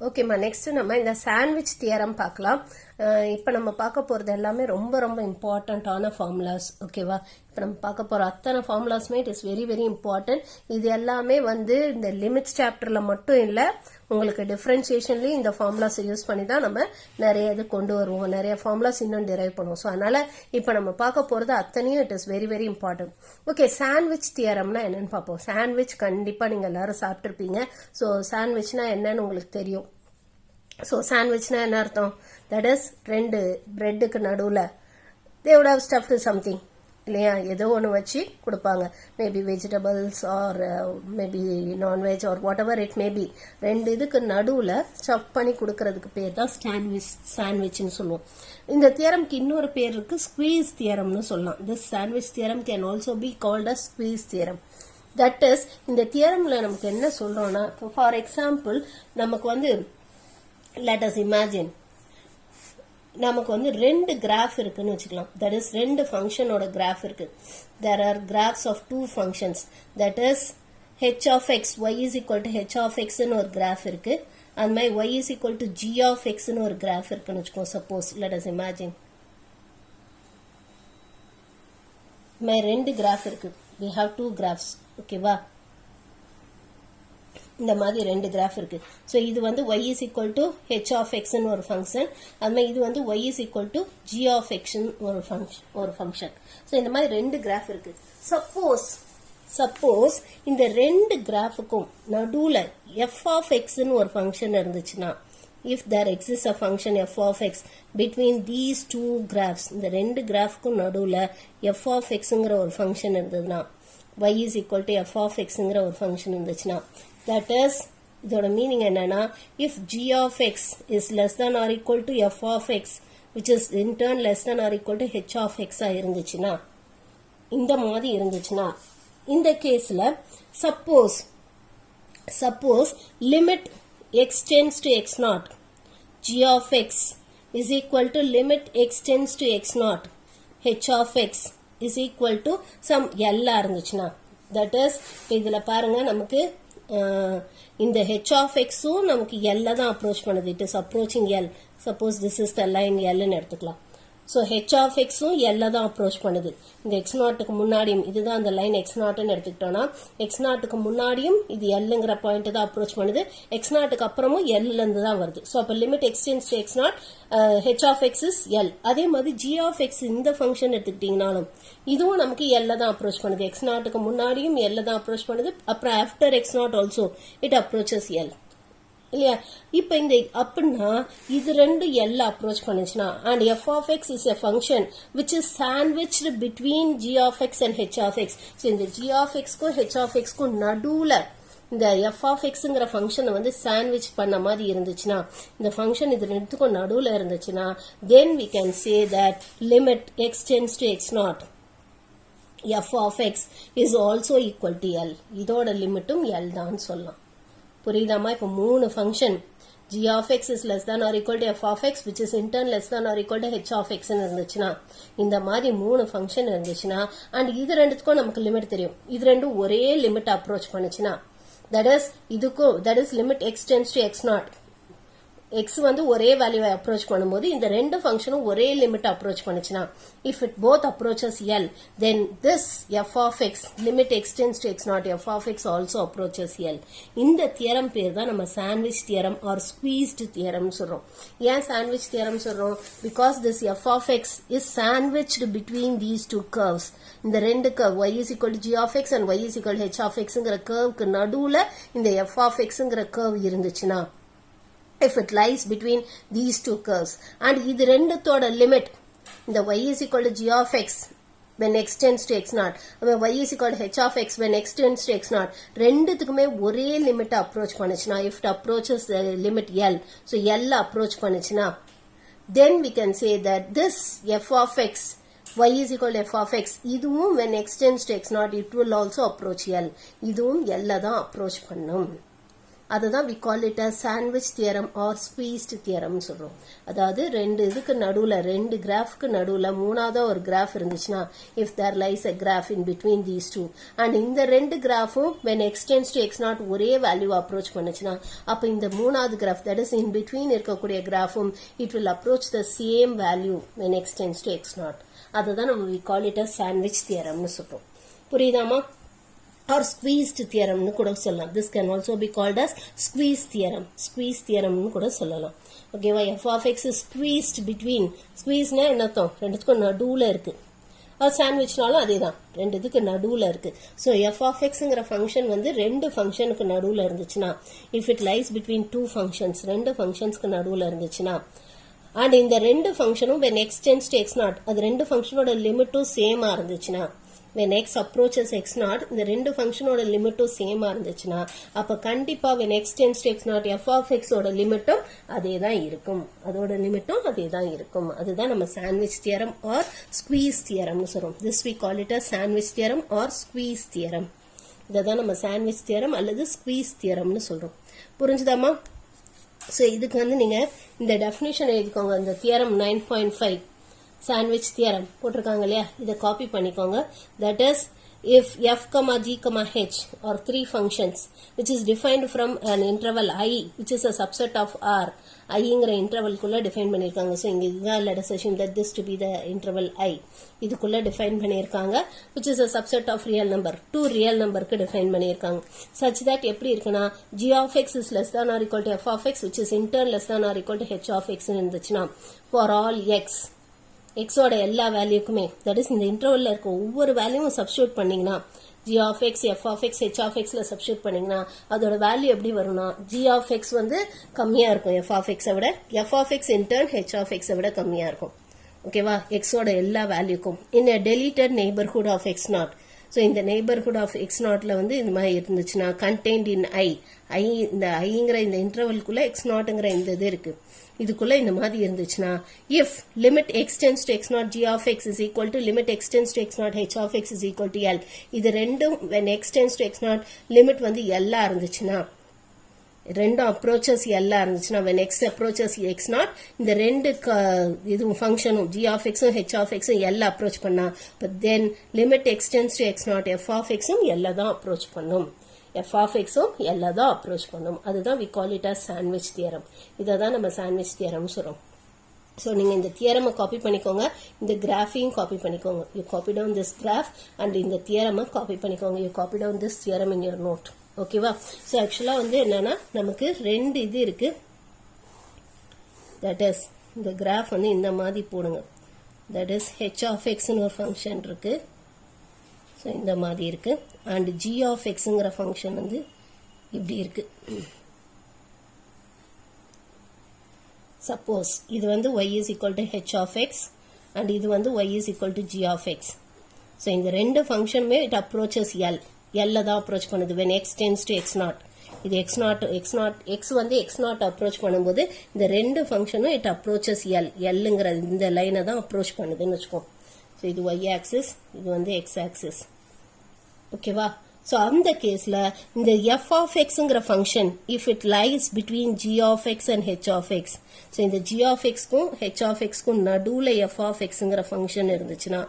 ஓகேம்மா, நெக்ஸ்ட் நம்ம இந்த சாண்ட்விச் தியரம் பார்க்கலாம். இப்போ நம்ம பார்க்க போகிறது எல்லாமே ரொம்ப ரொம்ப இம்பார்ட்டண்ட்டான ஃபார்முலாஸ். ஓகேவா? இப்போ நம்ம பார்க்க போகிற அத்தனை ஃபார்முலாஸுமே it is very very important. இது எல்லாமே வந்து இந்த லிமிட்ஸ் சாப்டரில் மட்டும் இல்லை, உங்களுக்கு டிஃப்ரென்சியேஷன்லேயும் இந்த ஃபார்முலாஸ் யூஸ் பண்ணி தான் நம்ம நிறைய இது கொண்டு வருவோம், நிறைய ஃபார்முலாஸ் இன்னும் டிரைவ் பண்ணுவோம். ஸோ அதனால் இப்போ நம்ம பார்க்க போகிறது அத்தனையும் it is very very important. Okay, sandwich தியரம்னா என்னன்னு பார்ப்போம். சாண்ட்விச் கண்டிப்பாக நீங்கள் எல்லாரும் சாப்பிட்ருப்பீங்க. ஸோ சாண்ட்விச்னா என்னன்னு உங்களுக்கு தெரியும். ஸோ சாண்ட்விச்னா என்ன அர்த்தம்? தட் இஸ் ரெண்டு பிரெட்டுக்கு நடுவில் they would have stuffed something இல்லையா, ஏதோ ஒன்று வச்சு கொடுப்பாங்க. Maybe vegetables or maybe nonveg or whatever it maybe. ரெண்டு இதுக்கு நடுவில் ஸ்டஃப் பண்ணி கொடுக்கறதுக்கு பேர் தான் சாண்ட்விச்னு சொல்லுவோம். இந்த தியரம்க்கு இன்னொரு பேர் இருக்கு, ஸ்குவீஸ் தியரம்னு சொல்லலாம். This sandwich theorem can also be called as squeeze theorem. That is இந்த தியரம்ல நமக்கு என்ன சொல்றோம்னா, ஃபார் எக்ஸாம்பிள் நமக்கு வந்து let us imagine நமக்கு வந்து ரெண்டு கிராஃப் இருக்குன்னு வச்சுக்கலாம். தட் இஸ் ரெண்டு ஃபங்க்ஷனோட கிராஃப் இருக்கு. there are graphs of two functions, that is h of x, y is equal to h of x ன்னு ஒரு கிராஃப் இருக்கு. அது மாதிரி y is equal to g of x ன்னு ஒரு கிராஃப் இருக்குன்னு வச்சுக்கோ. சப்போஸ் let us imagine மாதிரி ரெண்டு கிராஃப் இருக்கு. we have two graphs. ஓகேவா? இந்த மாதிரி ரெண்டு கிராஃப் இருக்கு. ஸோ இது வந்து y is equal to h of x ன்னு ஒரு ஃபங்க்ஷன், அது மாதிரி இது வந்து y is equal to g of x ன்னு ஒரு ஃபங்க்ஷன். ஸோ இந்த மாதிரி ரெண்டு கிராஃப் இருக்கு. சப்போஸ் இந்த ரெண்டு கிராஃபுக்கும் நடுவில் f of x ன்னு ஒரு ஃபங்க்ஷன் இருந்துச்சுன்னா, if there exists a function f of x between these two graphs, இந்த ரெண்டு கிராஃப்க்கும் நடுவில் f of xங்கிற ஒரு ஃபங்க்ஷன் இருந்ததுன்னா, y is equal to f of xங்கிற ஒரு ஃபங்க்ஷன் இருந்துச்சுன்னா, that is இதோட மீனிங் என்னன்னா, if g of x is less than or equal to f of x which is in turn less than or equal to h of x இருந்துச்சுன்னா, இந்த மாதிரி இருந்துச்சுன்னா, இந்த கேஸ்ல suppose limit x tends to x naught g of x is equal to limit x tends to x naught h of x is equal to some L இருந்துச்சுன்னா, that is இதுல பாருங்க நமக்கு இந்த h of x நமக்கு L தான் approach பண்ணுது. It is approaching L. Suppose this is the line L ன்னு எடுத்துக்கலாம். So h of x L தான் அப்ரோச் பண்ணுது. இந்த x நாட்டுக்கு முன்னாடியும் இதுதான் அந்த லைன் x நாட்னு எடுத்துக்கிட்டோம்னா, x நாட்டுக்கு முன்னாடியும் இது Lங்கிற பாயிண்ட் தான் அப்ரோச் பண்ணுது. x நாட்டுக்கு அப்புறமும் Lல இருந்து தான் வருது. ஸோ அப்போ limit x tends to x not h of x is L. அதே மாதிரி g of x இந்த ஃபங்க்ஷன் எடுத்துக்கிட்டீங்கனாலும் இதுவும் நமக்கு L தான் அப்ரோச் பண்ணுது. x நாட்டுக்கு முன்னாடியும் L தான் அப்ரோச் பண்ணுது. அப்புறம் after x not also it approaches L இல்லையா? இப்ப இந்த அப்படின்னா இது ரெண்டு L அப்ரோச் பண்ணுச்சுன்னா, and f of x is a function which is sandwiched between g of x and h of x. so இந்த g of x க்கும் h of x க்கும் நடுவுல இந்த f of xங்கிற ஃபங்க்ஷனை வந்து சாண்ட்விச் பண்ண மாதிரி இருந்துச்சுன்னா, இந்த ஃபங்க்ஷன் இது ரெண்டுக்கும் நடுவுல இருந்துச்சுன்னா, then we can say that limit x tends to x naught f of x is also equal to L. இதோட லிமிட்டும் L தான் சொல்லலாம். புரியுதாமா? இப்போ மூணு function g of x is less than or equal to f of x which is in turn less than or equal to h of x இருந்துச்சுன்னா, இந்த மாதிரி மூணு function இருந்துச்சுன்னா, அண்ட் இது ரெண்டுத்துக்கும் நமக்கு லிமிட் தெரியும். இது ரெண்டும் ஒரே லிமிட் அப்ரோச் பண்ணுச்சுன்னா, that is இதுக்கும் that is limit x tends to x naught. x வந்து ஒரே வேல்யூவை அப்ரோச் பண்ணும்போது இந்த ரெண்டு ஃபங்க்ஷனும் ஒரே லிமிட் அப்ரோச் பண்ணுச்சுன்னா, if it both approaches L, then this f of x limit x tends to x naught f of x also approaches L. இந்த theorem பேர் தான் நம்ம சாண்ட்விச் தியரம் ஆர் ஸ்குவீஸ்டு தியரம் சொல்றோம். ஏன் சாண்ட்விச் தியரம் சொல்றோம்? because this f of x is sandwiched between these two curves. இந்த ரெண்டு curve y is equal to g of x and y is equal to h of xங்கிற curveக்கு நடுவுல இந்த f of xங்கிற curve இருந்துச்சுன்னா, if it lies between these two curves, and இது ரெண்டுத்தோட limit இந்த y is equal to g of x when x tends to x naught, y is equal to h of x when x tends to x naught, ரெண்டுத்துக்குமே ஒரே limit approach பண்ணுச்சுன்னா, if it approaches the limit L, so L approach பண்ணுச்சுன்னா, then we can say that this f of x y is equal to f of x இதுவும் when x tends to x naught it will also approach L. இதுவும் L தான் approach பண்ணும். அதுதான் we call it as sandwich theorem or squeezed theorem சொல்றோம். அதாவது ரெண்டு இதுக்கு நடுவுல ரெண்டு கிராஃப்க்கு நடுவுல மூணாவதா ஒரு கிராஃப் இருந்துச்சுன்னா if there lies a graph in between these two and இந்த ரெண்டு கிராஃபும் when x tends to x0 ஒரே வேல்யூ அப்ரோச் பண்ணுச்சுன்னா அப்ப இந்த மூணாவது graph that is in between இருக்கக்கூடிய கிராஃபும் it will approach the same value when x tends to x0. அதுதான் நம்ம we call it as sandwich theorem னு சொல்றோம். புரியுதாமா? or squeezed theorem னு கூட சொல்லலாம். This can also be called as squeeze theorem. Squeeze theorem னு கூட சொல்லலாம். ஓகேவா? f of x is squeezed between. squeeze னா என்ன அர்த்தம்? ரெண்டுத்துக்கும் நடுவுல இருக்கு. சாண்ட்விச்னாலும் அதே தான், ரெண்டு இதுக்கு நடுவுல இருக்கு. ஸோ f of xங்கிற ஃபங்க்ஷன் வந்து ரெண்டு ஃபங்க்ஷனுக்கு நடுவுல இருந்துச்சுன்னா if it lies between two functions, ரெண்டு ஃபங்க்ஷன்ஸ்க்கு நடுவுல இருந்துச்சுன்னா and இந்த ரெண்டு ஃபங்க்ஷனும் when x tends to x0 அது ரெண்டு ஃபங்க்ஷனோட லிமிட்டும் சேமா இருந்துச்சுன்னா when x approaches x0 இந்த ரெண்டு ஃபங்க்ஷனோட லிமிட்டும் சேமா இருந்துச்சுன்னா அப்ப கண்டிப்பா when x tends to x0 f of x ஓட லிமிட்டும் அதே தான் இருக்கும். அதோட லிமிட்டும் அதே தான் இருக்கும். அதுதான் நம்ம சாண்ட்விச் தியரம் ஆர் ஸ்குவீஸ் தியரம்னு சொல்றோம். this we call it as sandwich theorem or squeeze theorem. இதான் நம்ம சாண்ட்விச் தியரம் அல்லது ஸ்குவீஸ் தியரம்னு சொல்றோம். புரிஞ்சுதாமா? சோ இதுக்கு வந்து நீங்க இந்த டெஃபினிஷன் எழுதிக்கோங்க. இந்த தியரம் 9.5 சாண்ட்விச் தியரம் போட்டிருக்காங்க இல்லையா, இதை காப்பி பண்ணிக்கோங்க. That is if f, g, h are three functions which is defined from an interval I which is a subset of R, iங்கிற இன்டர்வல்குள்ள டிஃபைன் பண்ணிருக்காங்க. ஸோ இங்க இதுதான் let us assume that this to be the interval I. இதுக்குள்ள define பண்ணிருக்காங்க which is a subset of real number. two real numberக்கு define பண்ணிருக்காங்க. such that எப்படி இருக்குன்னா g of x is less than or equal to f of x which is in turn less than or equal to h of x இருந்துச்சுன்னா for all x x ஓட எல்லா வேல்யூக்குமே that is இந்த இன்டர்வல்ல இருக்க ஒவ்வொரு வேல்யூவும் substitute பண்ணீங்கன்னா g of x, f of x, h of x ல substitute பண்ணீங்கன்னா அதோட வேல்யூ எப்படி வரும்னா g of x வந்து கம்மியா இருக்கும் f of x விட, f of x in turn h of x விட கம்மியா இருக்கும். ஓகேவா? x ஓட எல்லா வேல்யூக்கும் in a deleted neighborhood of x0. So இந்த நெய்பர்ஹுட் ஆஃப் x0ல வந்து இந்த மாதிரி இருந்துச்சுன்னா contained in I இந்த ஐங்கிற இந்த இன்டர்வல்குள்ள x0ங்கிற இந்த இது இருக்கு, இதுக்குள்ள இந்த மாதிரி இருந்துச்சுன்னா if limit x tends to x0 g of x is equal to limit x tends to x0 h of x is equal to L. இது ரெண்டும் when x tends to x0 limit வந்து L இருந்துச்சுன்னா ரெண்டும் approaches L இருந்துச்சுன்னா when x approaches x0 இந்த ரெண்டு இதுவும் ஃபங்க்ஷனும் g of x um h of x um L approach பண்ணா but then limit x tends to x0 f of x um L தான் approach பண்ணும். f of x um L தான் approach பண்ணும். அதுதான் we call it as sandwich theorem. இததான் நம்ம sandwich theorem சொல்றோம். So நீங்கள் இந்த தியரமை காப்பி பண்ணிக்கோங்க, இந்த கிராஃபையும் காப்பி பண்ணிக்கோங்க. You copy down this graph and இந்த தியரமை காப்பி பண்ணிக்கோங்க. You copy down this theorem in your note. ஓகேவா? ஸோ ஆக்சுவலாக வந்து என்னன்னா நமக்கு ரெண்டு இது இருக்கு. தட் இஸ் இந்த கிராஃப் வந்து இந்த மாதிரி போடுங்க. தட் இஸ் h of xன்னு ஒரு ஃபங்க்ஷன் இருக்கு. ஸோ இந்த மாதிரி இருக்கு. அண்ட் g of xங்கிற ஃபங்க்ஷன் வந்து இப்படி இருக்கு. சப்போஸ் இது வந்து y is equal to h of x and இது வந்து y is equal to g of x. So இந்த ரெண்டு ஃபங்க்ஷனுமே it approaches L. L தான் அப்ரோச் பண்ணுது when x tends to x0. இது x வந்து x0 அப்ரோச் பண்ணும்போது இந்த ரெண்டு ஃபங்க்ஷனும் it approaches L. Lங்கிற இந்த லைனை தான் அப்ரோச் பண்ணுதுன்னு வச்சுக்கோம். ஸோ இது y axis, இது வந்து x axis. ஓகேவா? ஸோ அந்த கேஸ்ல இந்த f of xங்கிற function if it lies between g of x and h of x. So இந்த g of xக்கும் h of xக்கும் நடுவுல f of xங்கிற ஃபங்க்ஷன் இருந்துச்சுன்னா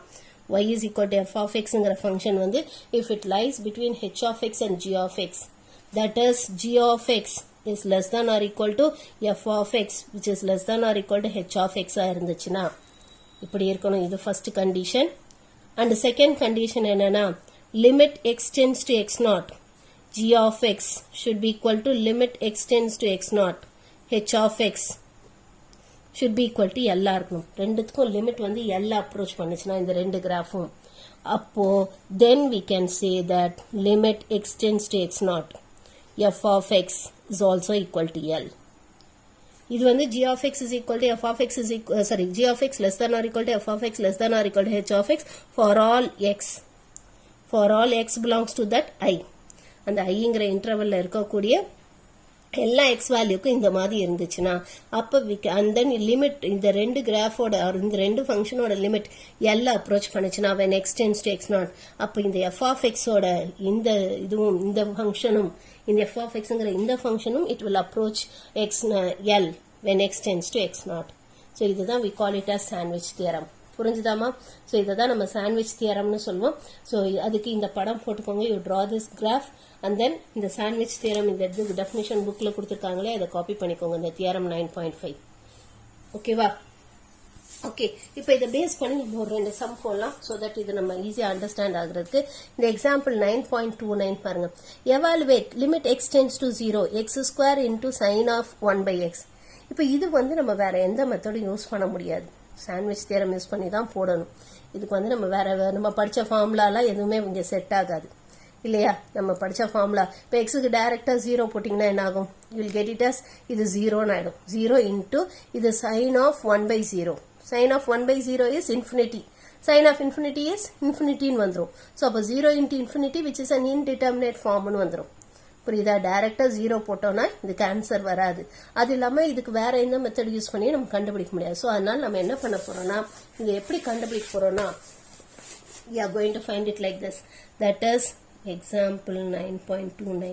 y is equal to f of xங்கிற ஃபங்க்ஷன் வந்து if it lies between h of x and g of x, that is g of x is less than or equal to f of x which is less than or equal to h of x இருந்துச்சுன்னா இப்படி இருக்கணும். இது first condition. And second condition என்னன்னா limit x tends to x0 g of x should be equal to limit x tends to x0 h of x should be equal to L இருக்கணும். ரெண்டுத்துக்கும் limit வந்து L approach பண்ணுச்சுன்னா இந்த ரெண்டு கிராஃபும் அப்போ then we can say that limit x tends to x0 f of x is also equal to L. இது வந்து g of x is equal to f of x is equal, g of x less than or equal to f of x less than or equal to h of x for all x. For all x belongs to that I. அந்த iங்கிற இன்டர்வல்ல இருக்கக்கூடிய எல்லா X வேல்யூக்கும் இந்த மாதிரி இருந்துச்சுன்னா அப்போ and then limit இந்த ரெண்டு கிராஃபோட இந்த ரெண்டு ஃபங்க்ஷனோட லிமிட் எல்லாம் அப்ரோச் பண்ணுச்சுன்னா when x tends to x not அப்போ இந்த எஃப் ஆஃப் எக்ஸோட இந்த இதுவும் இந்த ஃபங்க்ஷனும் இந்த எஃப் ஆஃப் எக்ஸுங்கிற இந்த ஃபங்க்ஷனும் it will approach x l when x tends to x naught. So இதுதான் we call it as sandwich theorem. புரிஞ்சுதாமா? ஸோ இதை தான் நம்ம சாண்ட்விச் தியரம்னு சொல்லுவோம். ஸோ அதுக்கு இந்த படம் போட்டுக்கோங்க. You draw this graph and then இந்த சாண்ட்விச் தியரம் இந்த இடத்துக்கு டெஃபினிஷன் புக்கில் கொடுத்துருக்காங்களே அதை காப்பி பண்ணிக்கோங்க, இந்த தியரம் 9.5. ஓகேவா? ஓகே, இப்போ இதை பேஸ் பண்ணி நம்ம ஒரு 2 சம் போடலாம். ஸோ தட் இது நம்ம ஈஸியாக அண்டர்ஸ்டாண்ட் ஆகுறதுக்கு இந்த எக்ஸாம்பிள் 9.29 பாருங்க. Evaluate limit x tends to 0 x square into sine of 1/x. இப்போ இது நம்ம வேற எந்த மெத்தடும் யூஸ் பண்ண முடியாது, சாண்ட்விச் தியரம் யூஸ் பண்ணி தான் போடணும். இதுக்கு நம்ம வேற நம்ம படித்த ஃபார்முலாலாம் எதுவுமே இங்கே செட் ஆகாது இல்லையா? நம்ம படித்த ஃபார்முலா இப்போ எக்ஸுக்கு டைரக்டாக 0 போட்டிங்கன்னா என்ன ஆகும்? You will get it as இது 0ன்னு ஆகிடும். 0 இன்டூ இது sine of 1/0. Sine of 1/0 is infinity. Sine of infinity is இன்ஃபினிட்டின்னு வந்துடும். ஸோ அப்போ 0 into infinity which is an indeterminate ஃபார்ம்னு வந்துடும். புரியுதா? டைரக்டா 0 போட்டோம்னா இதுக்கு ஆன்சர் வராது. அது இல்லாம இதுக்கு வேற எந்த மெத்தட் யூஸ் பண்ணி நம்ம கண்டுபிடிக்க முடியாது. ஸோ அதனால நம்ம என்ன பண்ண போறோம்னா இங்க எப்படி கண்டுபிடிக்க போறோம்னா we are going to find it like this. That is example 9.29.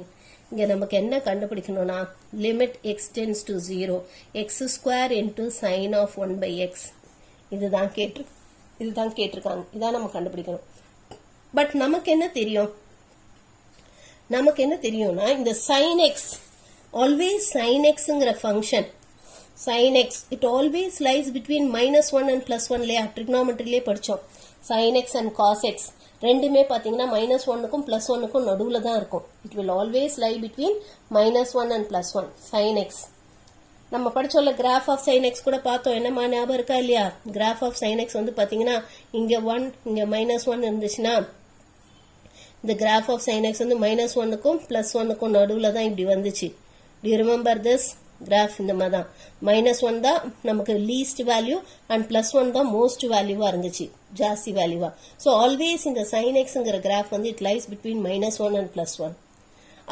இங்க நமக்கு என்ன கண்டுபிடிக்கணும்னா limit x tends to 0 x square into sin of 1/x. இதுதான் கேட்டிருக்காங்க. இதான் நம்ம கண்டுபிடிக்கணும். பட் நமக்கு என்ன தெரியும்னா இந்த sin x always sin xங்கிற function sin x it always lies between -1 and +1 லையா ட்ரிக்னாமெட்ரியிலே படிச்சோம். sin x and cos x ரெண்டுமே பாத்தீங்கன்னா -1க்கும் +1க்கும் நடுவுல தான் இருக்கும். it will always lie between -1 and +1 sin x. நம்ம படிச்சோம்ல கிராஃப் ஆஃப் sin x கூட பார்த்தோம். என்னமா ஞாபகம் இருக்கா இல்லையா? கிராஃப் ஆஃப் sin x பாத்தீங்கன்னா இங்க 1 இங்க -1 இருந்துச்சுன்னா இந்த கிராஃப் ஆஃப் sin x -1க்கும் +1க்கும் நடுவுல தான் இப்படி வந்துச்சு. Do you remember this? Graph இந்த மாதிரி தான். -1 தான் நமக்கு லீஸ்ட் வேல்யூ அண்ட் +1 தான் மோஸ்ட் வேல்யூவா இருந்துச்சு, ஜாஸ்தி வேல்யூவா. ஸோ ஆல்வேஸ் இந்த sin xங்கிற graph it lies between -1 and +1.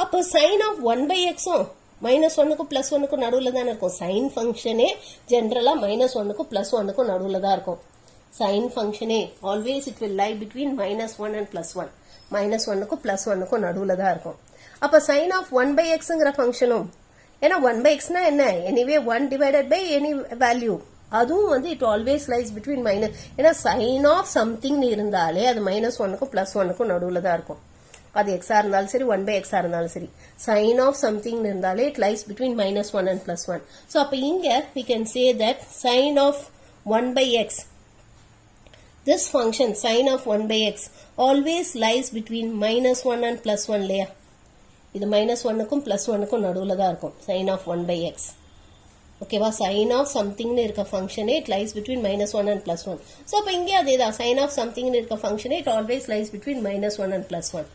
அப்போ சைன் ஆஃப் 1/xம் -1க்கும் +1க்கும் நடுவுல தானே இருக்கும். சைன் ஃபங்க்ஷனே ஜென்ரலா -1க்கும் +1க்கும் நடுவுல தான் இருக்கும். சைன் ஃபங்க்ஷனே always it will lie between -1 and +1. -1க்கும் +1க்கும் நடுவுல தான் இருக்கும். அப்ப sin ஆஃப் 1/xங்கிற ஃபங்க்ஷனும் ஏன்னா 1/xனா என்ன? Anyway 1 divided by any value. அதுவும் இட் ஆல்வேஸ் லைஸ் பிட்வீன் ஏன்னா சைன் ஆஃப் சம்திங் இருந்தாலே அது -1க்கும் +1க்கும் நடுவுல தான் இருக்கும். அது எக்ஸா இருந்தாலும் சரி 1/xஆ இருந்தாலும் சரி சைன் ஆஃப் சம்திங் இருந்தாலே it lies between -1 and +1. So அப்ப இங்க we can say that sin of 1/x, this function sin of 1/x always lies between -1 and +1 இல்லையா? இது -1க்கும் +1க்கும் நடுவுல தான் இருக்கும் sin of 1/x. ஓகேவா? sin of something இருக்க ஃபங்க்ஷனே it lies between -1 and +1. So அப்ப இங்கே அதேதான் sin of something இருக்க ஃபங்க்ஷனே it always lies between -1 and +1.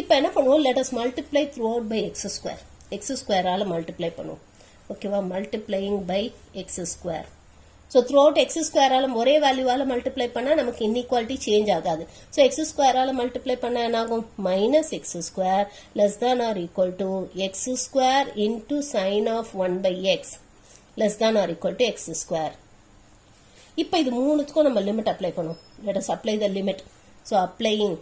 இப்போ என்ன பண்ணுவோம்? let us multiply throughout by x square. x square ஆல மல்டிப்ளை பண்ணுவோம். ஓகேவா? multiplying by x square. So throughout x square ஆல ஒரே வேல்யூவால மல்டிப்ளை பண்ணா நமக்கு இன்இக்வாலிட்டி சேஞ்ச் ஆகாது. So x square ஆல மல்டிப்ளை பண்ணா என்ன ஆகும்? -x square less than or equal to x square into sin of 1/x less than or equal to x square. இப்போ இது மூணுத்துக்கும் நம்ம லிமிட் அப்ளை பண்ணுவோம். Let us apply the limit. So applying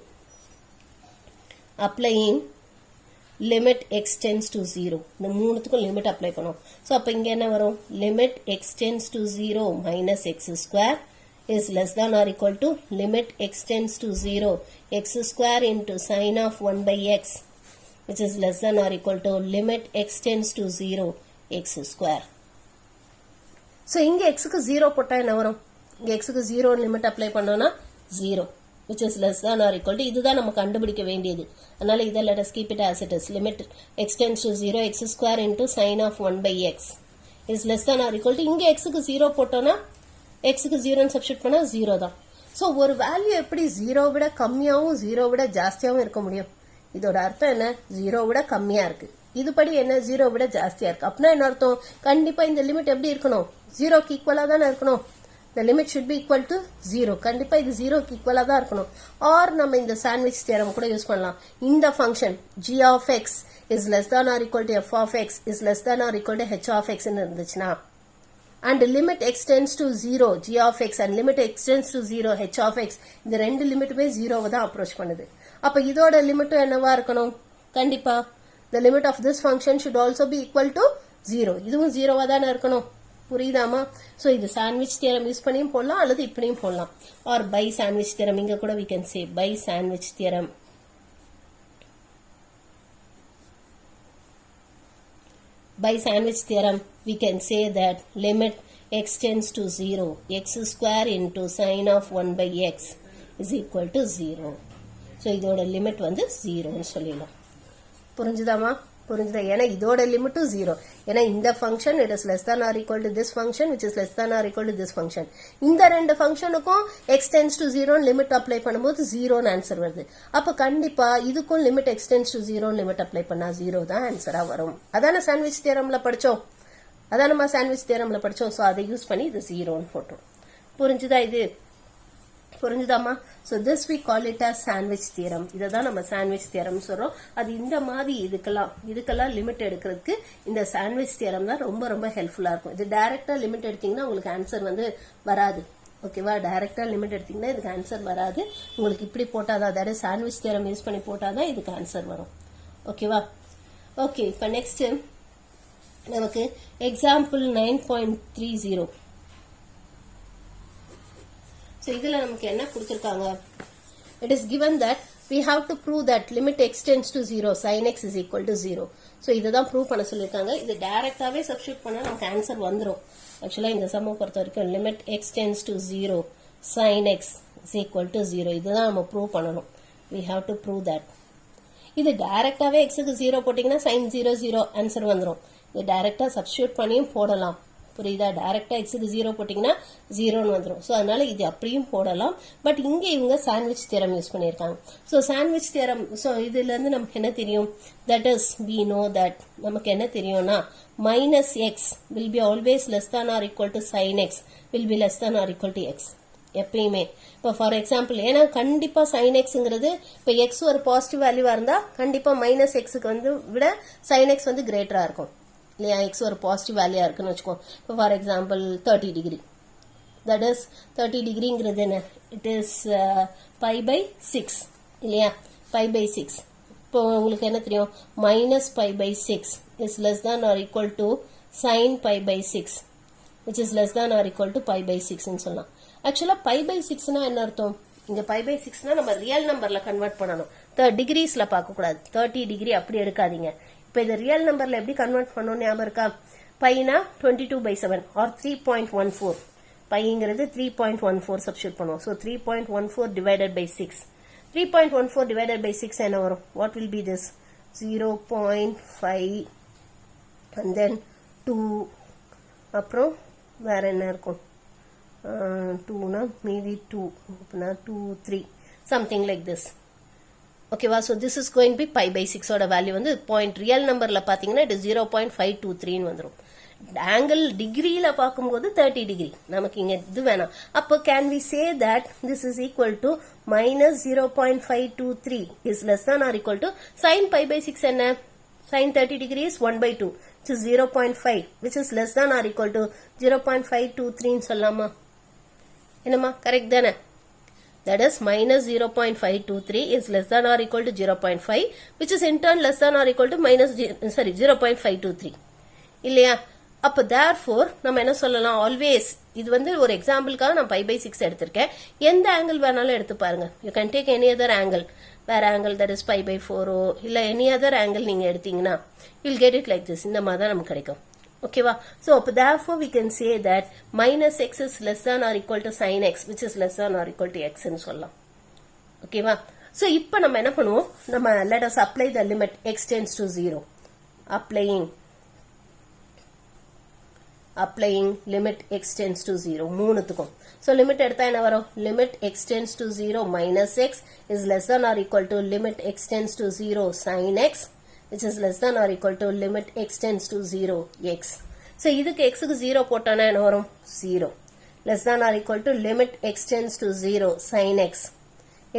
limit x tends to 0. இந்த மூணுத்துக்கும் limit apply பண்ணும். So அப்போ இங்கே என்ன வரும்? limit x tends to 0 minus x square is less than or equal to limit x tends to 0 x square into sin of 1/x which is less than or equal to limit x tends to 0 x square. So இங்கே xக்கு 0 போட்டால் என்ன வரும்? இங்கே xக்கு 0 limit apply பண்ணோம்னா 0 which is less than or equal to இதுதான் நம்ம கண்டுபிடிக்க வேண்டியது. அதனால இதை let us keep it as it is. Limit x tends to 0 x square into sin of 1/x is less than or equal to இங்க xக்கு 0 போட்டோம்னா xக்கு 0 substitute பண்ணா 0 தான். ஸோ ஒரு வேல்யூ எப்படி 0 விட கம்மியாகவும் 0 விட ஜாஸ்தியாகவும் இருக்க முடியும்? இதோட அர்த்தம் என்ன? 0 விட கம்மியா இருக்கு. இதுபடி என்ன? 0 விட ஜாஸ்தியா இருக்கு. அப்படின்னா என்ன அர்த்தம்? கண்டிப்பா இந்த லிமிட் எப்படி இருக்கணும்? 0க்கு ஈக்குவலா தானே இருக்கணும். The limit should be equal to 0. கண்டிப்பா இது 0க்கு ஈக்குவலா தான் இருக்கணும். ஆர் நம்ம இந்த சாண்ட்விச் தியரம் கூட யூஸ் பண்ணலாம். இந்த function g of x is less than or equal to f of x is less than or equal to h of x ன்னு இருந்துச்சுனா and limit x tends to 0 g of x and limit x tends to 0 h of x இந்த ரெண்டு லிமிட்டுமே 0 தான் approach பண்ணுது. அப்ப இதோட லிமிட்டும் என்னவா இருக்கணும்? கண்டிப்பா the limit of this function should also be equal to 0. இதுவும் 0 தானே இருக்கணும். புரியுதாமா? சோ இது சாண்ட்விச் தியரம் யூஸ் பண்ணியும் போடலாம் அல்லது இப்படியும் போடலாம். or by sandwich theorem இங்க கூட we can say by sandwich theorem. By sandwich theorem, we can say that limit x tends to 0, x square into sin of 1 by x is equal to 0. So, இதோட limit வந்து 0 ன்னு சொல்லிடலாம். புரிஞ்சுதாமா? புரிஞ்சுதா? ஏன்னா இதோட லிமிட்டும் 0. ஏன்னா இந்த function it is less than or equal to this function which is less than or equal to this function. இந்த ரெண்டு ஃபங்க்ஷனுக்கும் x tends to 0 limit apply பண்ணும்போது 0 ன்னு ஆன்சர் வருது. அப்ப கண்டிப்பா இதுக்கும் limit x tends to 0 limit apply பண்ணா 0 தான் ஆன்சரா வரும். அதான சாண்ட்விச் தியரம்ல படிச்சோம். அதானமா சாண்ட்விச் தியரம்ல படிச்சோம். சோ அதை யூஸ் பண்ணி இது 0 ன்னு போட்டோம். புரிஞ்சுதா இது? புரிஞ்சுதாமா? So this we call it as sandwich theorem. இததான் நம்ம sandwich theorem சொல்றோம். அது இந்த மாதிரி இதுக்கெல்லாம் லிமிட் எடுக்கிறதுக்கு இந்த sandwich theorem தான் ரொம்ப ரொம்ப ஹெல்ப்ஃபுல்லா இருக்கும். இது டைரக்டா லிமிட் எடுத்தீங்கன்னா உங்களுக்கு ஆன்சர் வந்து வராது. ஓகேவா? டைரக்டா லிமிட் எடுத்தீங்கன்னா இதுக்கு ஆன்சர் வராது. உங்களுக்கு இப்படி போட்டாதான், அதாவது சாண்ட்விச் தியரம் யூஸ் பண்ணி போட்டாதான் இதுக்கு ஆன்சர் வரும். ஓகேவா? ஓகே, இப்ப நெக்ஸ்ட் நமக்கு எக்ஸாம்பிள் 9.30. So, இதுல நமக்கு என்ன கொடுத்திருக்காங்க? It is given that we have to prove that limit x tends to 0 sin x is equal to 0. So, இதுதான் ப்ரூவ் பண்ண சொல்லிருக்காங்க. இது டைரக்டாவே சப்ஸ்டிட்யூட் பண்ணா நமக்கு ஆன்சர் வந்துரும். ஆக்சுவலா இந்த சம்ம பொறுத்த வரைக்கும் limit x tends to 0 sin x is equal to 0. இதுதான் நம்ம ப்ரூவ் பண்ணணும். We have to prove that. இது டைரக்டாவே x க்கு 0 போட்டீங்கன்னா sin 0 0 ஆன்சர் வந்துரும். இது டைரக்டா சப்ஸ்டிட்யூட் பண்ணியும் போடலாம். புரியுதா? டைரக்டா x க்கு 0 போட்டீங்கன்னா 0 ன்னு வந்துரும். சோ அதனால இது அப்படியும் போடலாம். பட் இங்க இவங்க சாண்ட்விச் தியரம் யூஸ் பண்ணிருக்காங்க. சோ சாண்ட்விச் தியரம், சோ இதுல இருந்து நமக்கு என்ன தெரியும்? That is we know that நமக்கு என்ன தெரியும்னா minus x will be always less than or equal to sin x will be less than or equal to x. எப்பயுமே இப்போ ஃபார் எக்ஸாம்பிள், ஏன்னா கண்டிப்பா sin xங்கிறது இப்போ x ஒரு பாசிட்டிவ் வேல்யூவா இருந்தா கண்டிப்பா மைனஸ் எக்ஸுக்கு வந்து விட sin x வந்து கிரேட்டரா இருக்கும் இல்லையா? எக்ஸ் ஒரு பாசிட்டிவ் வேல்யூயா இருக்குன்னு வச்சுக்கோ. இப்போ for example 30 degree, that is 30 டிகிரிங்கிறது என்ன? இட் இஸ் பை பை 6 இல்லையா? Pi by 6. இப்போ உங்களுக்கு என்ன தெரியும்? Minus pi by 6 is less than or equal to sine pi by 6 which is less than or equal to pi by 6ன்னு சொல்லலாம். ஆக்சுவலா பை பை 6னா என்ன அர்த்தம்? இங்க பை பை 6னா நம்ம ரியல் நம்பர்ல கன்வெர்ட் பண்ணணும். டிகிரிஸ்ல பார்க்க கூடாது. 30 டிகிரி அப்படி எடுக்காதீங்க. இப்போ இது ரியல் நம்பர்ல எப்படி கன்வெர்ட் பண்ணணும் ஞாபகம் இருக்கா? பைனா 22/7 ஆர் 3.14. பைங்கிறது 3.14 சப்ஸ்டிட்யூட் பண்ணுவோம். So 3.14 divided by 6. 3.14 divided by 6 என்ன வரும்? What will be this? 0.5 and then 2. அப்புறம் வேற என்ன இருக்கும்? 2னா மீதி 2 அப்படின்னா 2 3 something like this. ஓகேவா? So this is going be pi by 6 ஓட வேல்யூ வந்து பாயிண்ட் ரியல் நம்பர்ல பாத்தீங்கன்னா இது 0.523 வந்துடும். ஆங்கிள் டிகிரியில பார்க்கும்போது 30 டிகிரி. நமக்கு இங்க இது வேணாம். அப்போ can we say that this is equal to minus 0.523 is less than or equal to sine pi by 6 என்ன? Sine 30 degree is 1/2 which is 0.5 which is less than or equal to 0.523 ன்னு சொல்லலாமா? என்னமா correct தானே? That is minus 0.523 is less than or equal to 0.5 which is in turn less than or equal to minus 0.523 இல்லையா? அப்ப therefore நம்ம என்ன சொல்லலாம்? Always இது வந்து ஒரு எக்ஸாம்பிளுக்காக நான் பை பை 6 எடுத்திருக்கேன். எந்த ஆங்கிள் வேணாலும் எடுத்து பாருங்க. You can take any other angle. வேற angle that is pi by 4 இல்ல எனி அதர் ஆங்கிள் நீங்க எடுத்தீங்கன்னா will get it like this. இந்த மாதிரி தான் நமக்கு கிடைக்கும். ஓகேவா? சோ அப்ப therefore we can say that minus x is less than or equal to sin x which is less than or equal to x ன்னு சொல்லலாம். ஓகேவா? சோ இப்போ நம்ம என்ன பண்ணுவோம்? நம்ம let us apply the limit x tends to 0. applying limit x tends to 0 மூணுத்துக்கும். So limit எடுத்தா என்ன வரும்? limit x tends to 0 minus x is less than or equal to limit x tends to 0 sin x which is less than or equal to limit x tends to 0 x. So இதுக்கு x க்கு 0 போட்டானா என்ன வரும்? 0 less than or equal to limit x tends to 0 sin x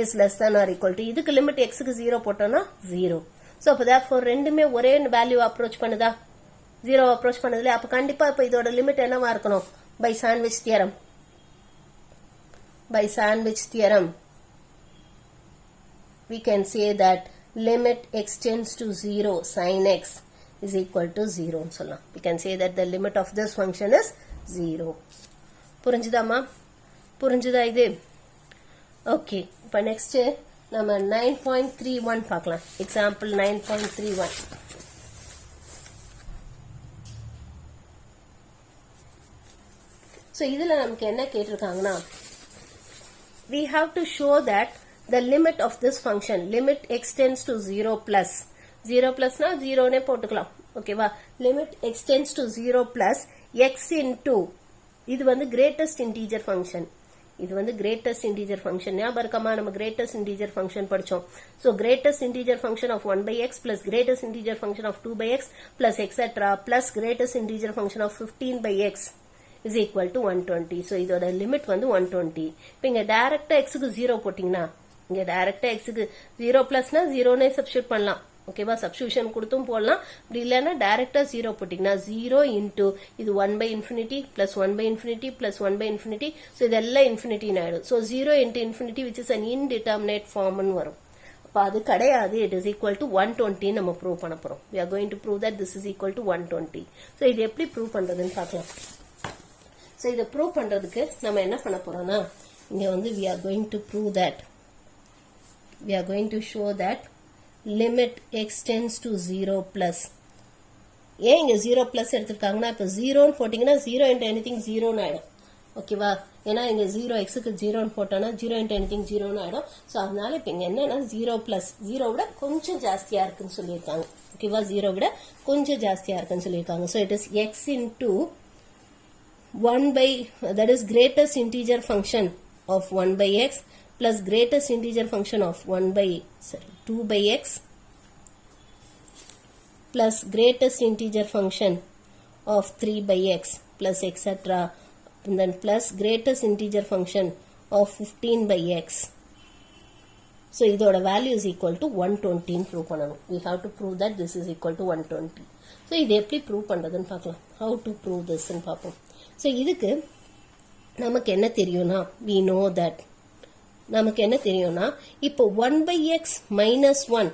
is less than or equal to இதுக்கு limit x க்கு 0 போட்டோம்னா 0. So அப்போ therefore ரெண்டுமே ஒரே வேல்யூ அப்ரோச் பண்ணுதா, 0 அப்ரோச் பண்ணதுல. அப்போ கண்டிப்பா இப்போ இதோட லிமிட் என்னவா இருக்கணும், by sandwich theorem. By Sandwich theorem, we can say that limit x tends to 0 sin x is equal to 0 ன்னு சொல்லலாம். We can say that the limit of this function is 0. புரிஞ்சுதாமா, புரிஞ்சுதா இது? ஓகே, இப்போ next நம்ம 9.31 பார்க்கலாம். Example 9.31. So இதில் நமக்கு என்ன கேட்டிருக்காங்கன்னா, we have to show that the limit of this function, limit x tends to 0 plus, 0 plus na 0 ne போட்டுக்கலாம். ஓகேவா, limit x tends to 0 plus x into, இது வந்து greatest integer function. இது வந்து greatest integer function. ஞாபகம் இருக்கமா, நம்ம greatest integer function படிச்சோம். So greatest integer function of 1 by x plus greatest integer function of 2 by x plus etc. plus greatest integer function of 15 by x is equal to 120. So இதோட limit வந்து 120. இப்போ இங்க டைரக்டா x க்கு 0 போட்டிங்கன்னா, இங்க டைரக்டா x க்கு 0 பிளஸ்னா 0 னே சப்ஸ்டிட்யூட் பண்ணலாம். ஓகேவா, சப்ஸ்டிட்யூஷன் கொடுத்தும் போடலாம். அப்படி இல்லைன்னா டைரக்டா 0 போட்டிங்கன்னா 0 இன்டூ இது 1 by infinity plus 1 by infinity plus 1 by infinity. So இதெல்லாம் இன்ஃபினிட்டின்னு ஆயிடும். So 0 into infinity which is an indeterminate formன்னு வரும். அப்போ அது கிடையாது. it is equal to 120 நம்ம ப்ரூவ் பண்ண போறோம். we are going to prove that this is equal to 120. So இது எப்படி ப்ரூவ் பண்றதுன்னு பார்க்கலாம். ஸோ இதை ப்ரூவ் பண்றதுக்கு நம்ம என்ன பண்ண போறோம்னா, இங்க வந்து we are going to prove that, we are going to show that limit x tends to 0 plus. ஏன் இங்க 0 பிளஸ் எடுத்திருக்காங்கன்னா, இப்போ 0ன்னு போட்டீங்கன்னா 0 into anything 0ன்னு ஆயிடும். ஓகேவா, ஏன்னா இங்க 0 xக்கு 0ன்னு போட்டோம்னா 0 into anything 0ன்னு ஆயிடும். ஸோ அதனால இப்போ இங்க என்னன்னா 0 பிளஸ், 0 விட கொஞ்சம் ஜாஸ்தியா இருக்குன்னு சொல்லியிருக்காங்க. ஓகேவா, 0 விட கொஞ்சம் ஜாஸ்தியா இருக்குன்னு சொல்லியிருக்காங்க. So it is x into 1 by, that is greatest integer function of 1 by x plus greatest integer function of 2 by x plus greatest integer function of 3 by x plus etc. and then plus greatest integer function of 15 by x. So இதோட value is equal to 120 ன்னு prove பண்ணணும். We have to prove that this is equal to 120. So இது எப்படி prove பண்றதுன்னு பார்க்கலாம். How to prove this ன்னு பார்ப்போம். So இதுக்கு நமக்கு என்ன தெரியும்னா, we know that, நமக்கு என்ன தெரியும்னா, இப்போ 1 by x minus 1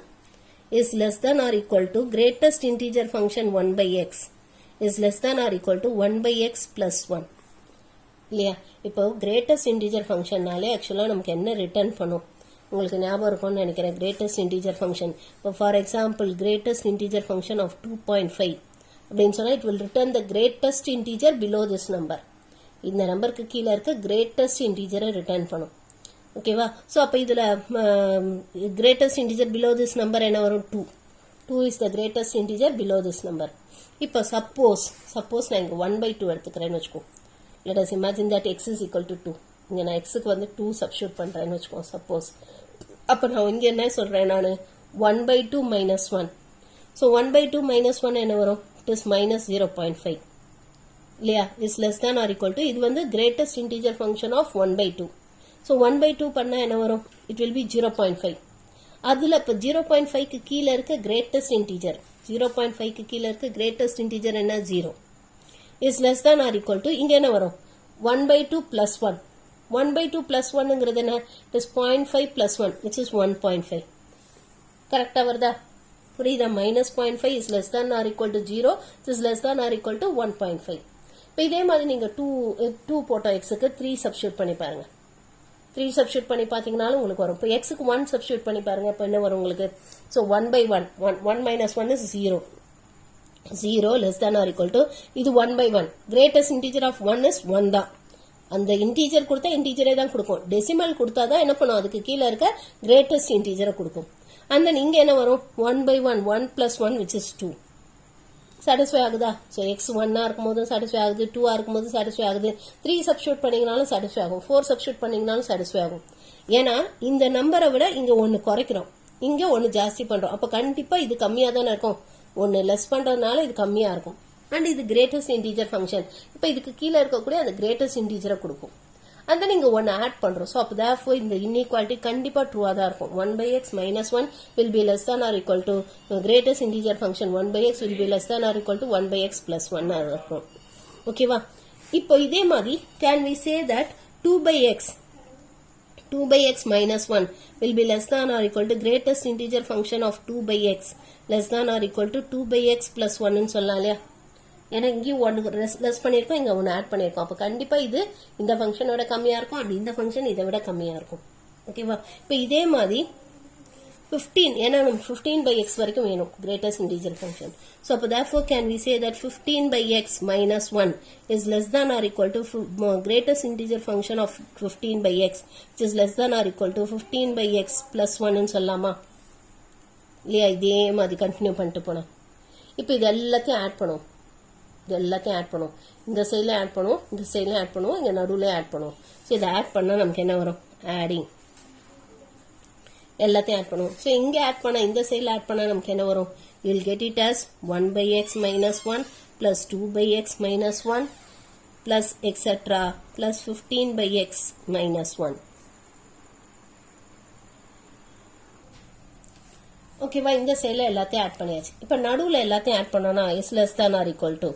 is less than or equal to greatest integer function 1 by x is less than or equal to 1 by x plus 1. இல்லையா, இப்போ greatest integer functionனாலே ஆக்சுவலாக நமக்கு என்ன ரிட்டர்ன் பண்ணும், உங்களுக்கு ஞாபகம் இருக்கும்னு நினைக்கிறேன். greatest integer function, இப்போ for example greatest integer function of 2.5 அப்படின்னு சொன்னா it will return the greatest integer below this number. இந்த நம்பருக்கு கீழே இருக்க greatest integer ரிட்டர்ன் பண்ணும். ஓகேவா, ஸோ அப்போ இதில் greatest integer below this number என்ன வரும், 2. 2 is the greatest integer below this number. இப்போ சப்போஸ் நான் இங்கே 1 by 2 எடுத்துக்கிறேன்னு வச்சுக்கோ. let us imagine that x is equal to 2. இங்கே நான் xக்கு வந்து 2 சப்ஸ்டிட்யூட் பண்ணுறேன்னு வச்சுக்கோ. சப்போஸ் அப்போ நான் இங்கே என்ன சொல்கிறேன், நான் 1 by 2 minus 1. So 1 by 2 minus 1 என்ன வரும், it is minus 0.5. இல்லையா, is less than or equal to, இது வந்து greatest integer function of 1 by 2. So 1 by 2 பண்ணால் என்ன வரும், it will be 0.5. அதில் இப்போ 0.5க்கு கீழே இருக்க greatest integer, 0.5க்கு கீழே இருக்க greatest integer என்ன, 0. is less than or equal to, இங்கே என்ன வரும், 1 by 2 plus 1. 1 by 2 plus 1ங்கிறது என்ன, it is 0.5 plus 1 which is 1.5. கரெக்டாக வருதா, புரியுதா, minus 0.5 is less than or equal to 0, this is less than or equal to 1.5. இப்போ இதே மாதிரி நீங்கள் 2 போட்ட எக்ஸுக்கு 3 சப்ஸ்டியூட் பண்ணி பாருங்க. 3 சப்ஸ்டியூட் பண்ணி பார்த்தீங்கனாலும் உங்களுக்கு வரும். இப்போ எக்ஸுக்கு 1 சப்ஸ்டியூட் பண்ணி பாருங்க. இப்போ என்ன வரும் உங்களுக்கு, so 1 by 1, 1 minus 1 is 0. 0 less than or equal to, இது 1 by 1. greatest integer of 1 is 1 தான். அந்த இன்டீஜர் கொடுத்தா இன்டீஜரே தான் கொடுக்கும். டெசிமல் கொடுத்தா தான் என்ன பண்ணும், அதுக்கு கீழே இருக்க கிரேட்டஸ்ட் இன்டீஜரை கொடுக்கும். and then இங்கே என்ன வரும், 1 by 1, 1 plus 1 which is 2. Satisfy ஆகுதா, ஸோ எக்ஸ் 1 இருக்கும் போதும் சாட்டிஸ்ஃபை ஆகுது, 2 இருக்கும் போது சாட்டிஸ்ஃபை ஆகுது, 3 சப்ஸ்டியூட் பண்ணிங்கனாலும் சாட்டிஸ்ஃபை ஆகும், 4 சப்ஸ்டியூட் பண்ணிங்கனாலும் சாட்டிஸ்ஃபை ஆகும். ஏன்னா இந்த நம்பரை விட இங்கே ஒன்று குறைக்கிறோம், இங்கே ஒன்று ஜாஸ்தி பண்ணுறோம். அப்போ கண்டிப்பாக இது கம்மியாக தானே இருக்கும், ஒன்று லெஸ் பண்ணுறதுனால இது கம்மியாக இருக்கும். அண்ட் இது கிரேட்டஸ்ட் இன்டீஜர் ஃபங்க்ஷன். இப்போ இதுக்கு கீழே இருக்கக்கூடிய அந்த கிரேட்டஸ்ட் இன்டீஜரை கொடுக்கும். and then இங்க 1 ஆட் பண்றோம். so அப்ப therefore இந்த inequality கண்டிப்பா ட்ரூவா தான் இருக்கும். 1 by x minus 1 will be less than or equal to greatest integer function 1 by x will be less than or equal to 1 by x plus 1 இருக்கும். ஓகேவா? இப்போ இதே மாதிரி can we say that 2 by x minus 1 will be less than or equal to greatest integer function of 2 by x less than or equal to 2 by x plus 1 ன்னு சொல்லலாம் இல்லையா? ஏன்னா இங்கேயும் 1 லெஸ் பண்ணியிருக்கோம், இங்கே 1 ஆட் பண்ணியிருக்கோம். அப்போ கண்டிப்பாக இது இந்த ஃபங்க்ஷனோட கம்மியாக இருக்கும், அப்படி இந்த ஃபங்க்ஷன் இதை விட கம்மியாக இருக்கும். ஓகேவா? இப்போ இதே மாதிரி 15, ஏன்னா நம்ம 15 by x வரைக்கும் வேணும் greatest integer function. So அப்போ therefore can we say that 15 by x minus 1 is less than or equal to greatest integer function of 15 by x which is less than or equal to 15 by x plus 1 ன்னு சொல்லலாமா? இல்லையா? இதே மாதிரி continue பண்ணிட்டு போனோம். இப்போ இது எல்லாத்தையும் ஆட் பண்ணுவோம். இந்த சைடில் ஆட் பண்ணுவோம், இந்த சைடில் ஆட் பண்ணுவோம், இங்கே நடுவில் ஆட் பண்ணுவோம். ஸோ இதை ஆட் பண்ணால் நமக்கு என்ன வரும்? ஆடிங். எல்லாத்தையும் ஆட் பண்ணுவோம். ஸோ இங்கே ஆட் பண்ணால், இந்த சைடில் ஆட் பண்ணால் நமக்கு என்ன வரும்? You will get it as 1 by x minus 1 plus 2 by x minus 1 plus etc plus 15 by x minus 1. ஓகேவா? இந்த சைடில் எல்லாத்தையும் ஆட் பண்ணியாச்சு. இப்போ நடுவில் எல்லாத்தையும் ஆட் பண்ணோன்னா is less than or equal to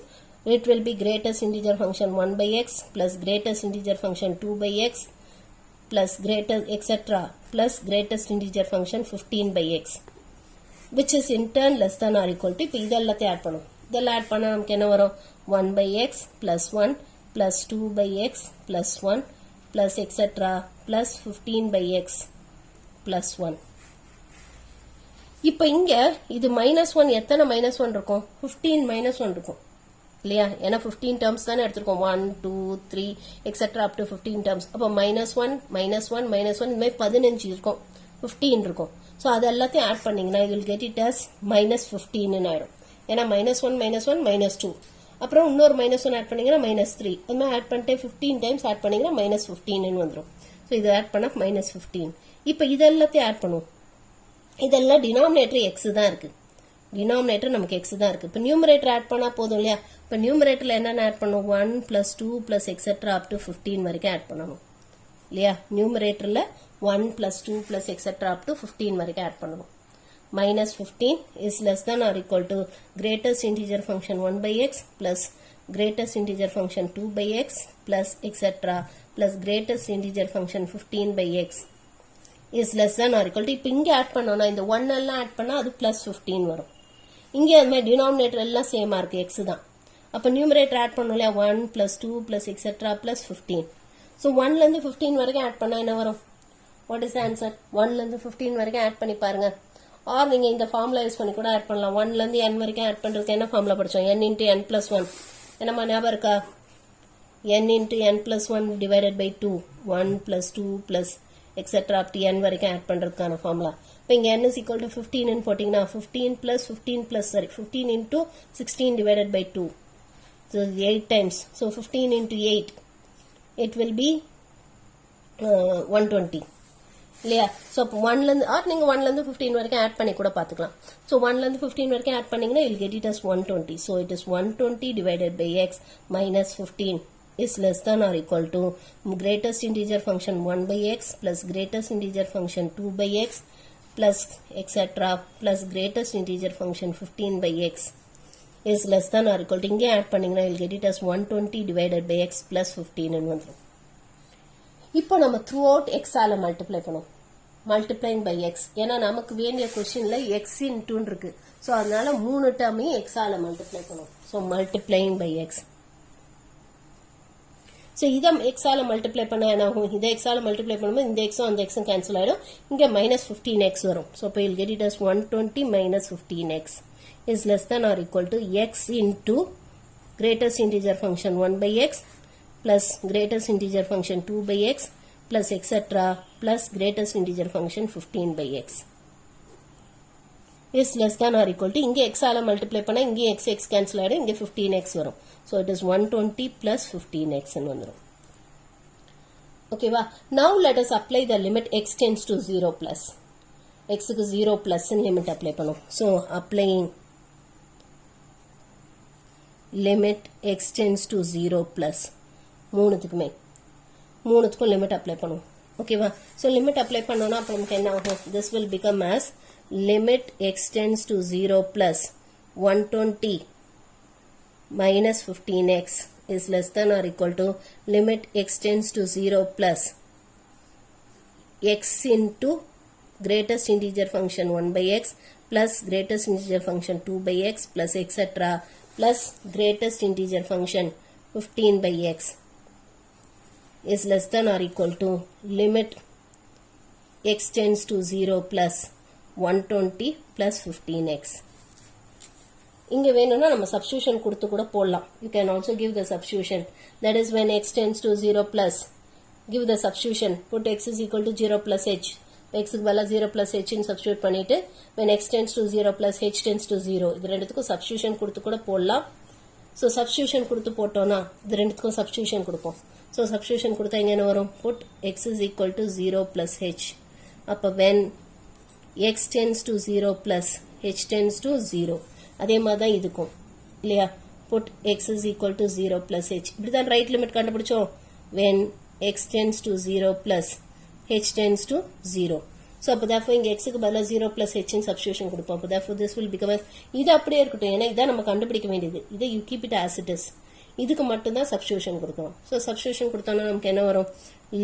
it will be greatest integer function 1 by x plus greatest integer function 2 by x plus greatest etc plus greatest integer function 15 by x which is in turn less than or equal to. இப்போ இது எல்லாத்தையும் add பண்ணும். இதெல்லாம் add பண்ணால் நமக்கு என்ன வரும்? 1 by x plus 1 plus 2 by x plus 1 plus etc plus 15 by x plus 1. இப்போ இங்க இது -1 எத்தனை -1 இருக்கும்? 15 -1 இருக்கும் இல்லையா? ஏன்னா 15 டேர்ம்ஸ் தானே எடுத்துருக்கோம். 1 2 3 எக்ஸெட்ரா அப் டு 15 டேர்ம்ஸ். அப்போ -1 -1 -1 இந்த மாதிரி 15 இருக்கும், 15 இருக்கும். ஸோ அது எல்லாத்தையும் ஆட் பண்ணீங்கன்னா you will get it as -15 ஆயிடும். ஏன்னா -1 -1 -2 அப்புறம் இன்னொரு -1 ஆட் பண்ணீங்கன்னா -3 அது மாதிரி ஆட் பண்ணிட்டு 15 டைம்ஸ் ஆட் பண்ணீங்கன்னா -15 வந்துடும். ஸோ இதை ஆட் பண்ணால் -15. இப்போ இது எல்லாத்தையும் ஆட் பண்ணுவோம். இதெல்லாம் டினாமினேட்டர் எக்ஸ் தான் இருக்கு. டினாமினேட்டர் நமக்கு எக்ஸ் தான் இருக்கு. இப்போ நியூமரேட்டர் ஆட் பண்ணா போதும் இல்லையா? இப்போ நியூமரேட்டர்ல என்னென்ன ஆட் பண்ணும்? 1 + 2 + எக்ஸெட்ரா அப் டு 15 வரைக்கும் ஆட் பண்ணணும் இல்லையா? நியூமரேட்டர்ல 1 + 2 + எக்ஸெட்ரா அப் டு 15 வரைக்கும் ஆட் பண்ணணும். -15 is less than or equal to greatest integer function 1 by x plus greatest integer function 2 by x plus etc plus greatest integer function 15 by x is less than or equal to. இப்போ இங்கே add பண்ணோம்னா இந்த 1 எல்லாம் add பண்ணால் அது +15 வரும். இங்கே அது மாதிரி டினாமினேட்டர் எல்லாம் சேமாக இருக்கு, எக்ஸ் தான். அப்போ நியூமரேட்டர் ஆட் பண்ணோம் இல்லையா? 1 + 2 + எக்ஸெட்ரா + 15. ஸோ 1லேருந்து 15 வரைக்கும் ஆட் பண்ணால் என்ன வரும்? What is the answer? 1லேருந்து 15 வரைக்கும் ஆட் பண்ணி பாருங்க. ஆர் நீங்கள் இந்த ஃபார்முலா யூஸ் பண்ணி கூட ஆட் பண்ணலாம். 1லேருந்து n வரைக்கும் ஆட் பண்ணுறதுக்கு என்ன ஃபார்முலா படித்தோம்? n × n + 1. என்னம்மா ஞாபகம் இருக்கா? n × n + 1 divided by 2. 1 + 2 + etcetera up to n வரைக்கும் ஆட் பண்ணுறதுக்கான ஃபார்முலா. இப்போ இங்கே n is equal to 15 ன்னு போட்டிங்கன்னா 15 + 15 into 16 divided by 2. So 8 times. So 15 into 8. It will be 120. இல்லையா? ஸோ அப்போ 1லேருந்து நீங்கள் 1லேருந்து 15 வரைக்கும் ஆட் பண்ணி கூட பார்த்துக்கலாம். ஸோ 1லேருந்து 15 வரைக்கும் ஆட் பண்ணிங்கன்னா you'll get it as 120. So it is 120 divided by x minus 15 is less than or equal to greatest integer function 1 by x plus greatest integer function 2 by x plus etc plus greatest integer function 15 by x is less than or equal to. இங்கே add பண்ணிங்கன்னா you'll get it as 120 divided by x plus 15 ன்னு வந்துடும். இப்போ நம்ம throughout எக்ஸால multiply பண்ணுவோம். Multiplying by x. ஏன்னா நமக்கு வேண்டிய கொஸ்டின்ல எக்ஸ் இன்டூன்னு இருக்கு. ஸோ அதனால 3 டேர்மையும் எக்ஸால மல்டிப்ளை பண்ணுவோம். So multiplying by x. So இதை எக்ஸால மல்டிப்ளை பண்ண என்ன ஆகும்? இதை எக்ஸால மல்டிப்ளை பண்ணும்போது இந்த எக்ஸும் அந்த எக்ஸும் கேன்சல் ஆயிடும். இங்கே -15x வரும். ஸோ இப்போ you'll get it as 120 minus 15x is less than or equal to x into greatest integer function 1 by x plus greatest integer function 2 by x plus etc plus greatest integer function 15 by x is less than or equal to. இங்கே x ஆல multiply பண்ணா இங்கே x cancel ஆயிடும், இங்கே 15x வரும். So it is 120 plus 15x ன்னு வந்துடும். ஓகேவா? Now let us apply the limit x tends to 0 plus. x க்கு 0 plus ன்னு லிமிட் அப்ளை பண்ணும். So applying limit x tends to 0 plus மூணுத்துக்குமே மூணுத்துக்கும் லிமிட் அப்ளை பண்ணுவோம். ஓகேவா? ஸோ லிமிட் அப்ளை பண்ணோம்னா அப்போ நமக்கு என்ன ஆகும்? This will become as limit x tends to 0 plus 120 minus 15x is less than or equal to limit x tends to 0 plus x into greatest integer function 1 by x plus greatest integer function 2 by x plus etc. plus greatest integer function 15 by x is less than or equal to limit x tends to 0 plus 120 plus 15x. இங்க வேணும்னா நம்ம substitution கொடுத்து கூட போடலாம். You can also give the substitution. That is when x tends to 0 plus, give the substitution. Put x is equal to 0 plus h. x க்கு பதிலா 0 plus h ன்னு substitute பண்ணிட்டு when x tends to 0 plus h tends to 0. இது ரெண்டுத்துக்கும் substitution கொடுத்து கூட போடலாம். So substitution கொடுத்து போட்டோம்னா இது ரெண்டுத்துக்கும் substitution கொடுப்போம். So substitution கொடுத்தா இங்க என்ன வரும்? Put x is equal to 0 plus h. அப்ப when x tends to 0 plus h tends to 0. அதே மாதிரி தான் இதுக்கும் இல்லையா? Put x is equal to 0 plus h. இப்படிதான் ரைட் லிமிட் கண்டுபிடிச்சோம். when x tends to 0 plus h tends to 0. So அப்போ therefore இங்க x க்கு பதிலா 0 plus h ன்னு substitution கொடுப்போம். அப்போ therefore this will become இது அப்படியே இருக்கட்டும். ஏன்னா இதான் நம்ம கண்டுபிடிக்க வேண்டியது. இதை you keep it as it is. இதுக்கு மட்டும் தான் substitution கொடுக்கணும். So substitution கொடுத்தோம்னா நமக்கு என்ன வரும்?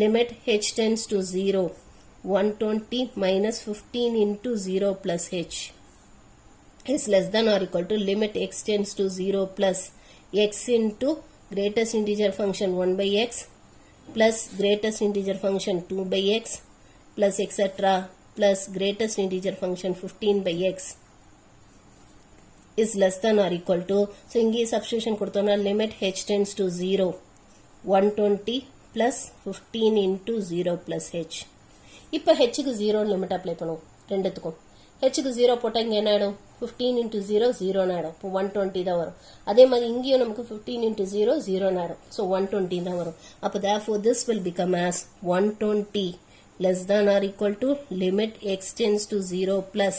limit h tends to 0 120 minus 15 into 0 plus h is less than or equal to limit x tends to 0 plus x into greatest integer function 1 by x plus greatest integer function 2 by x plus etc. plus greatest integer function 15 by x is less than or equal to, so இங்கே substitution கொடுத்தோம்னா limit h tends to 0 120 plus 15 into 0 plus h. இப்போ h க்கு 0 limit apply பண்ணுவோம் ரெண்டுத்துக்கும். h க்கு 0 போட்டா இங்க என்ன ஆயிடும்? 15 into 0 0 ஆயிடும். இப்போ 120 தான் வரும். அதே மாதிரி இங்கேயும் நமக்கு 15 into 0 0 ஆயிடும். So 120 தான் வரும். அப்போ therefore this will become as 120 less than or equal to limit x tends to 0 plus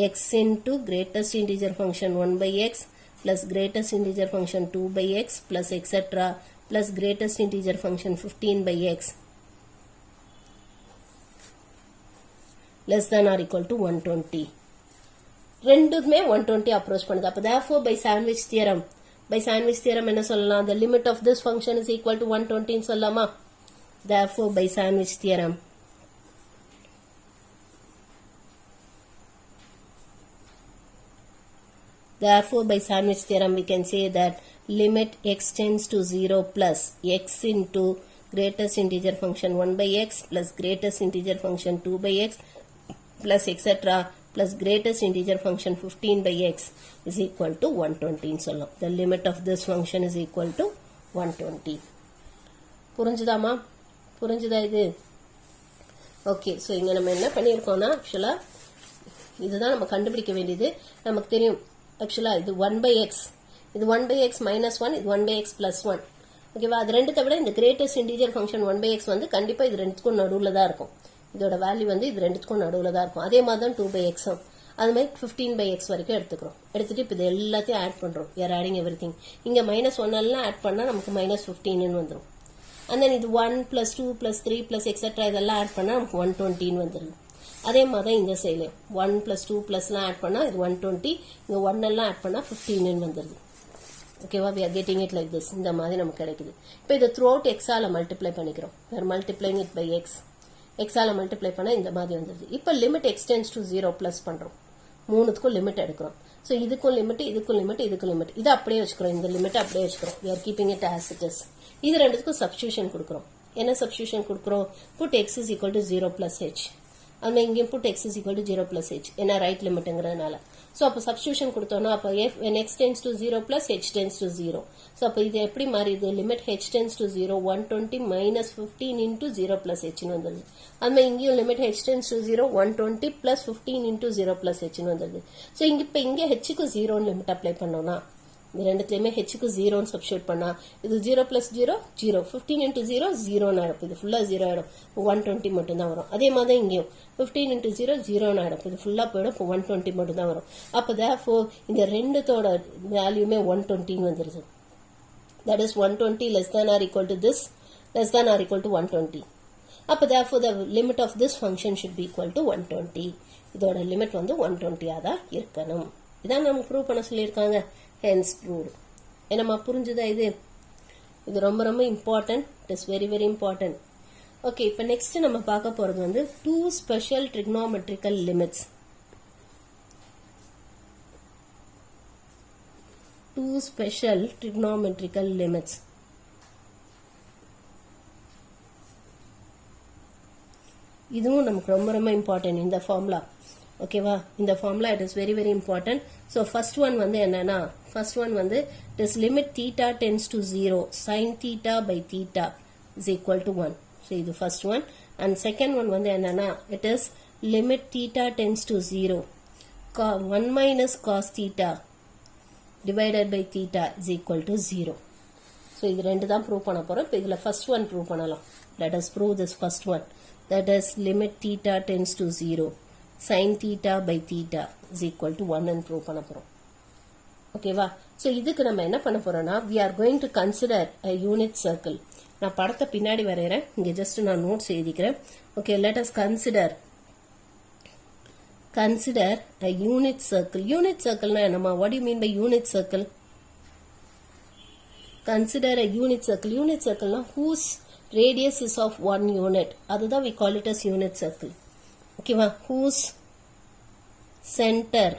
x into greatest integer function 1 by x plus greatest integer function 2 by x plus etc. plus greatest integer function 15 by x less than or equal to 120. ரெண்டுமே 120 approach பண்ணுது. அப்போ therefore by sandwich theorem என்ன சொல்லலாம்? The limit of this function is equal to 120 ன்னு சொல்லலாமா? Therefore by sandwich theorem we can say that limit x tends to 0 plus x into greatest integer function 1 by x plus greatest integer function 2 by x plus etc. plus greatest integer function 15 by x is equal to 120 ன்னு சொல்லலாம். The limit of this function is equal to 120. புரிஞ்சுதாமா? புரிஞ்சுதா இது? Okay. So இங்கே நம்ம என்ன பண்ணியிருக்கோம்னா ஆக்சுவலாக இதுதான் நம்ம கண்டுபிடிக்க வேண்டியது. நமக்கு தெரியும் ஆக்சுவலாக இது 1 by x, இது 1 by x minus 1, இது 1 by x plus 1. ஓகேவா? அது ரெண்டுத்தை விட இந்த greatest integer function 1 by x வந்து கண்டிப்பாக இது ரெண்டுத்துக்கும் நடுவில் தான் இருக்கும். இதோட வேல்யூ வந்து இது ரெண்டுத்துக்கும் நடுவில் தான் இருக்கும். அதே மாதிரி தான் 2 by x. அது மாதிரி 15 by x வரைக்கும் எடுத்துக்கிறோம். எடுத்துட்டு இப்போ இது எல்லாத்தையும் ஆட் பண்ணுறோம். we are adding everything. இங்கே -1 எல்லாம் ஆட் பண்ணால் நமக்கு -15 வந்துடும். and then இது 1 plus 2 plus 3 plus etc. இதெல்லாம் ஆட் பண்ணால் நமக்கு 120 வந்துடுது. அதே மாதிரி தான் இந்த சைட்லையும் 1 plus 2 plusலாம் ஆட் பண்ணால் இது 120, இங்கே 1 எல்லாம் ஆட் பண்ணால் 15 வந்துடுது. ஓகேவா? we are getting it like this. இந்த மாதிரி நமக்கு கிடைக்குது. இப்போ இதை throughout x ஆல மல்டிப்ளை பண்ணிக்கிறோம். we are multiplying it by x. x ஆல மல்டிப்ளை பண்ணால் இந்த மாதிரி வந்துடுது. இப்போ limit x tends to 0 plus பண்ணுறோம். மூணுத்துக்கும் லிமிட் எடுக்கிறோம். ஸோ இதுக்கும் லிமிட், இதுக்கும் லிமிட், இதுக்கும் லிமிட். இதை அப்படியே வச்சுக்கிறோம். இந்த லிமிட் அப்படியே வச்சுக்கிறோம். we are keeping it as it is. இது ரெண்டுத்துக்கும் சப்ஸ்டியூஷன் கொடுக்குறோம். என்ன சப்ஸ்டியூஷன் கொடுக்குறோம்? put x is equal to 0 plus h. அதுமாதிரி இங்கேயும் put x is equal to 0 plus h. ஏன்னா ரைட் லிமிட்டுங்கிறதுனால. ஸோ அப்போ சப்ஸ்டியூஷன் கொடுத்தோம்னா அப்போ when x tends to 0 plus h tends to 0. So அப்போ இது எப்படி மாறிது? Limit h tends to 0 120 minus 15 into 0 plus h ன்னு வந்துடுது. அதுமாதிரி இங்கேயும் limit h tends to 0 120 plus 15 into 0 plus h ன்னு வந்துடுது. ஸோ இங்கே இப்போ இங்கே ஹெச்சுக்கு 0 லிமிட் அப்ளை பண்ணோம்னா இந்த ரெண்டுத்துலையுமே ஹெச்சுக்கு 0 சப்ஸ்டியூட் பண்ணா இது 0 plus 0 0, 15 into 0 0 ஆயிடும். இது ஃபுல்லாக 0 ஆயிடும். 120 மட்டும்தான் வரும். அதே மாதிரி தான் இங்கேயும் 15 into 0 0 ஆயிடும். இது ஃபுல்லாக போயிடும். இப்போ 120 மட்டும்தான் வரும். அப்போ therefore இந்த ரெண்டுத்தோட வேல்யூமே 120 வந்துருது. That is 120 less than or equal to this less than or equal to 120. அப்போ therefore the limit of this function should be equal to 120. இதோட லிமிட் வந்து 120 தான் இருக்கணும். இதான் நம்ம ப்ரூவ் பண்ண சொல்லியிருக்காங்க. hence proved. என்னம்மா புரிஞ்சுதா இது? இது ரொம்ப ரொம்ப important. It is very very important. Okay, இப்போ நெக்ஸ்ட் நம்ம பார்க்க போறது வந்து 2 special trigonometrical limits. 2 special trigonometrical limits. இதுவும் நமக்கு ரொம்ப ரொம்ப இம்பார்ட்டன்ட் இந்த ஃபார்முலா. ஓகேவா? இந்த formula it is very very important. So first one வந்து என்னன்னா, ஃபர்ஸ்ட் ஒன் வந்து it is limit theta tends to 0 sin theta by theta is equal to 1. So இது first one. And second one வந்து என்னன்னா, it is limit theta tends to 0 1 minus cos theta divided by theta is equal to 0. So இது ரெண்டு தான் prove பண்ண போறோம். இப்போ இதுல ஃபர்ஸ்ட் ஒன் ப்ரூவ் பண்ணலாம். Let us prove this first one. That is limit theta tends to 0 sin theta by theta is equal to 1 and prove பண்ண போறோம். ஓகேவா? So இதுக்கு நம்ம என்ன பண்ண போறோம்னா, we are going to consider a unit circle. நான் படத்தை பின்னாடி வரையறேன். இங்க ஜஸ்ட் நான் நோட்ஸ் எழுதிக்கிறேன். Okay, let us consider a unit circle. Unit circle na enna? What do you mean by unit circle? Consider a unit circle. Unit circle na whose radius is of 1 unit. Adha we call it as unit circle. Okay va? Whose center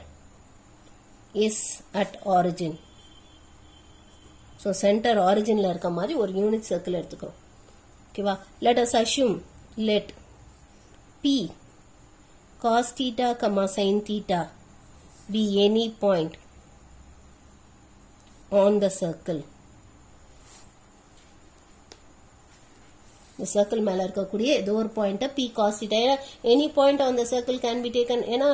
is at origin. So center origin la irukka mari or unit circle eduthukom. Okay va? Let us assume let P cos theta comma sin theta be any point on the circle. The circle மேல இருக்கக்கூடிய ஏதோ ஒரு point p cos theta. Any point on the circle can be taken. ஏன்னா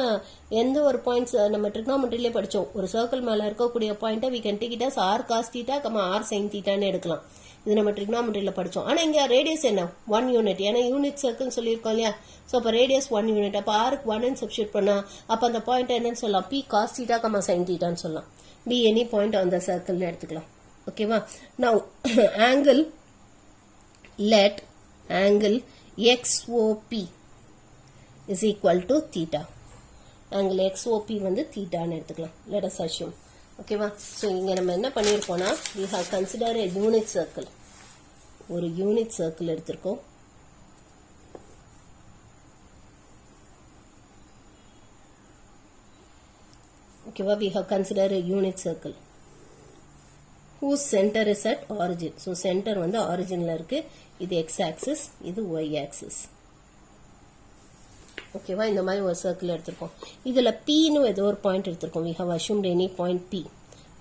எந்த ஒரு points நம்ம ட்ரிக்னாமெட்ரியிலே படிச்சோம். ஒரு சர்க்கிள் மேல இருக்கக்கூடிய பாயிண்ட்டை we can take it as r cos theta, r sin theta ன்னு எடுக்கலாம். இது நம்ம ட்ரிக்னாமெட்ரியில படிச்சோம். ஆனா இங்க ரேடியஸ் என்ன? 1 யூனிட். ஏன்னா யூனிட் சர்க்கிள் சொல்லியிருக்கோம் இல்லையா? ஸோ அப்போ ரேடியஸ் 1 யூனிட். அப்போ ஆருக்கு 1 சப்ஸ்டியூட் பண்ணா அப்போ அந்த பாயிண்ட் என்னன்னு சொல்லலாம்? p cos theta, sin theta ன்னு சொல்லலாம். be any point on the circle எடுத்துக்கலாம். ஓகேவா? now angle let angle XOP is equal to theta. angle XOP வந்து theta ன்னு எடுத்துக்கலாம். let us assume. ஓகேவா? ஸோ இங்க நம்ம என்ன பண்ணியிருக்கோம்னா, we have considered a unit circle. ஒரு யூனிட் சர்க்கிள் எடுத்திருக்கோம். ஓகேவா? we have considered a unit circle whose center is at origin. so center வந்து originல இருக்கு. இது x axis, இது y axis. ஓகேவா? இந்த மாதிரி ஒரு சர்க்கிள் எடுத்திருக்கோம். இதுல p ன்னு ஏதோ ஒரு பாயிண்ட் எடுத்திருக்கோம். we have assumed any point p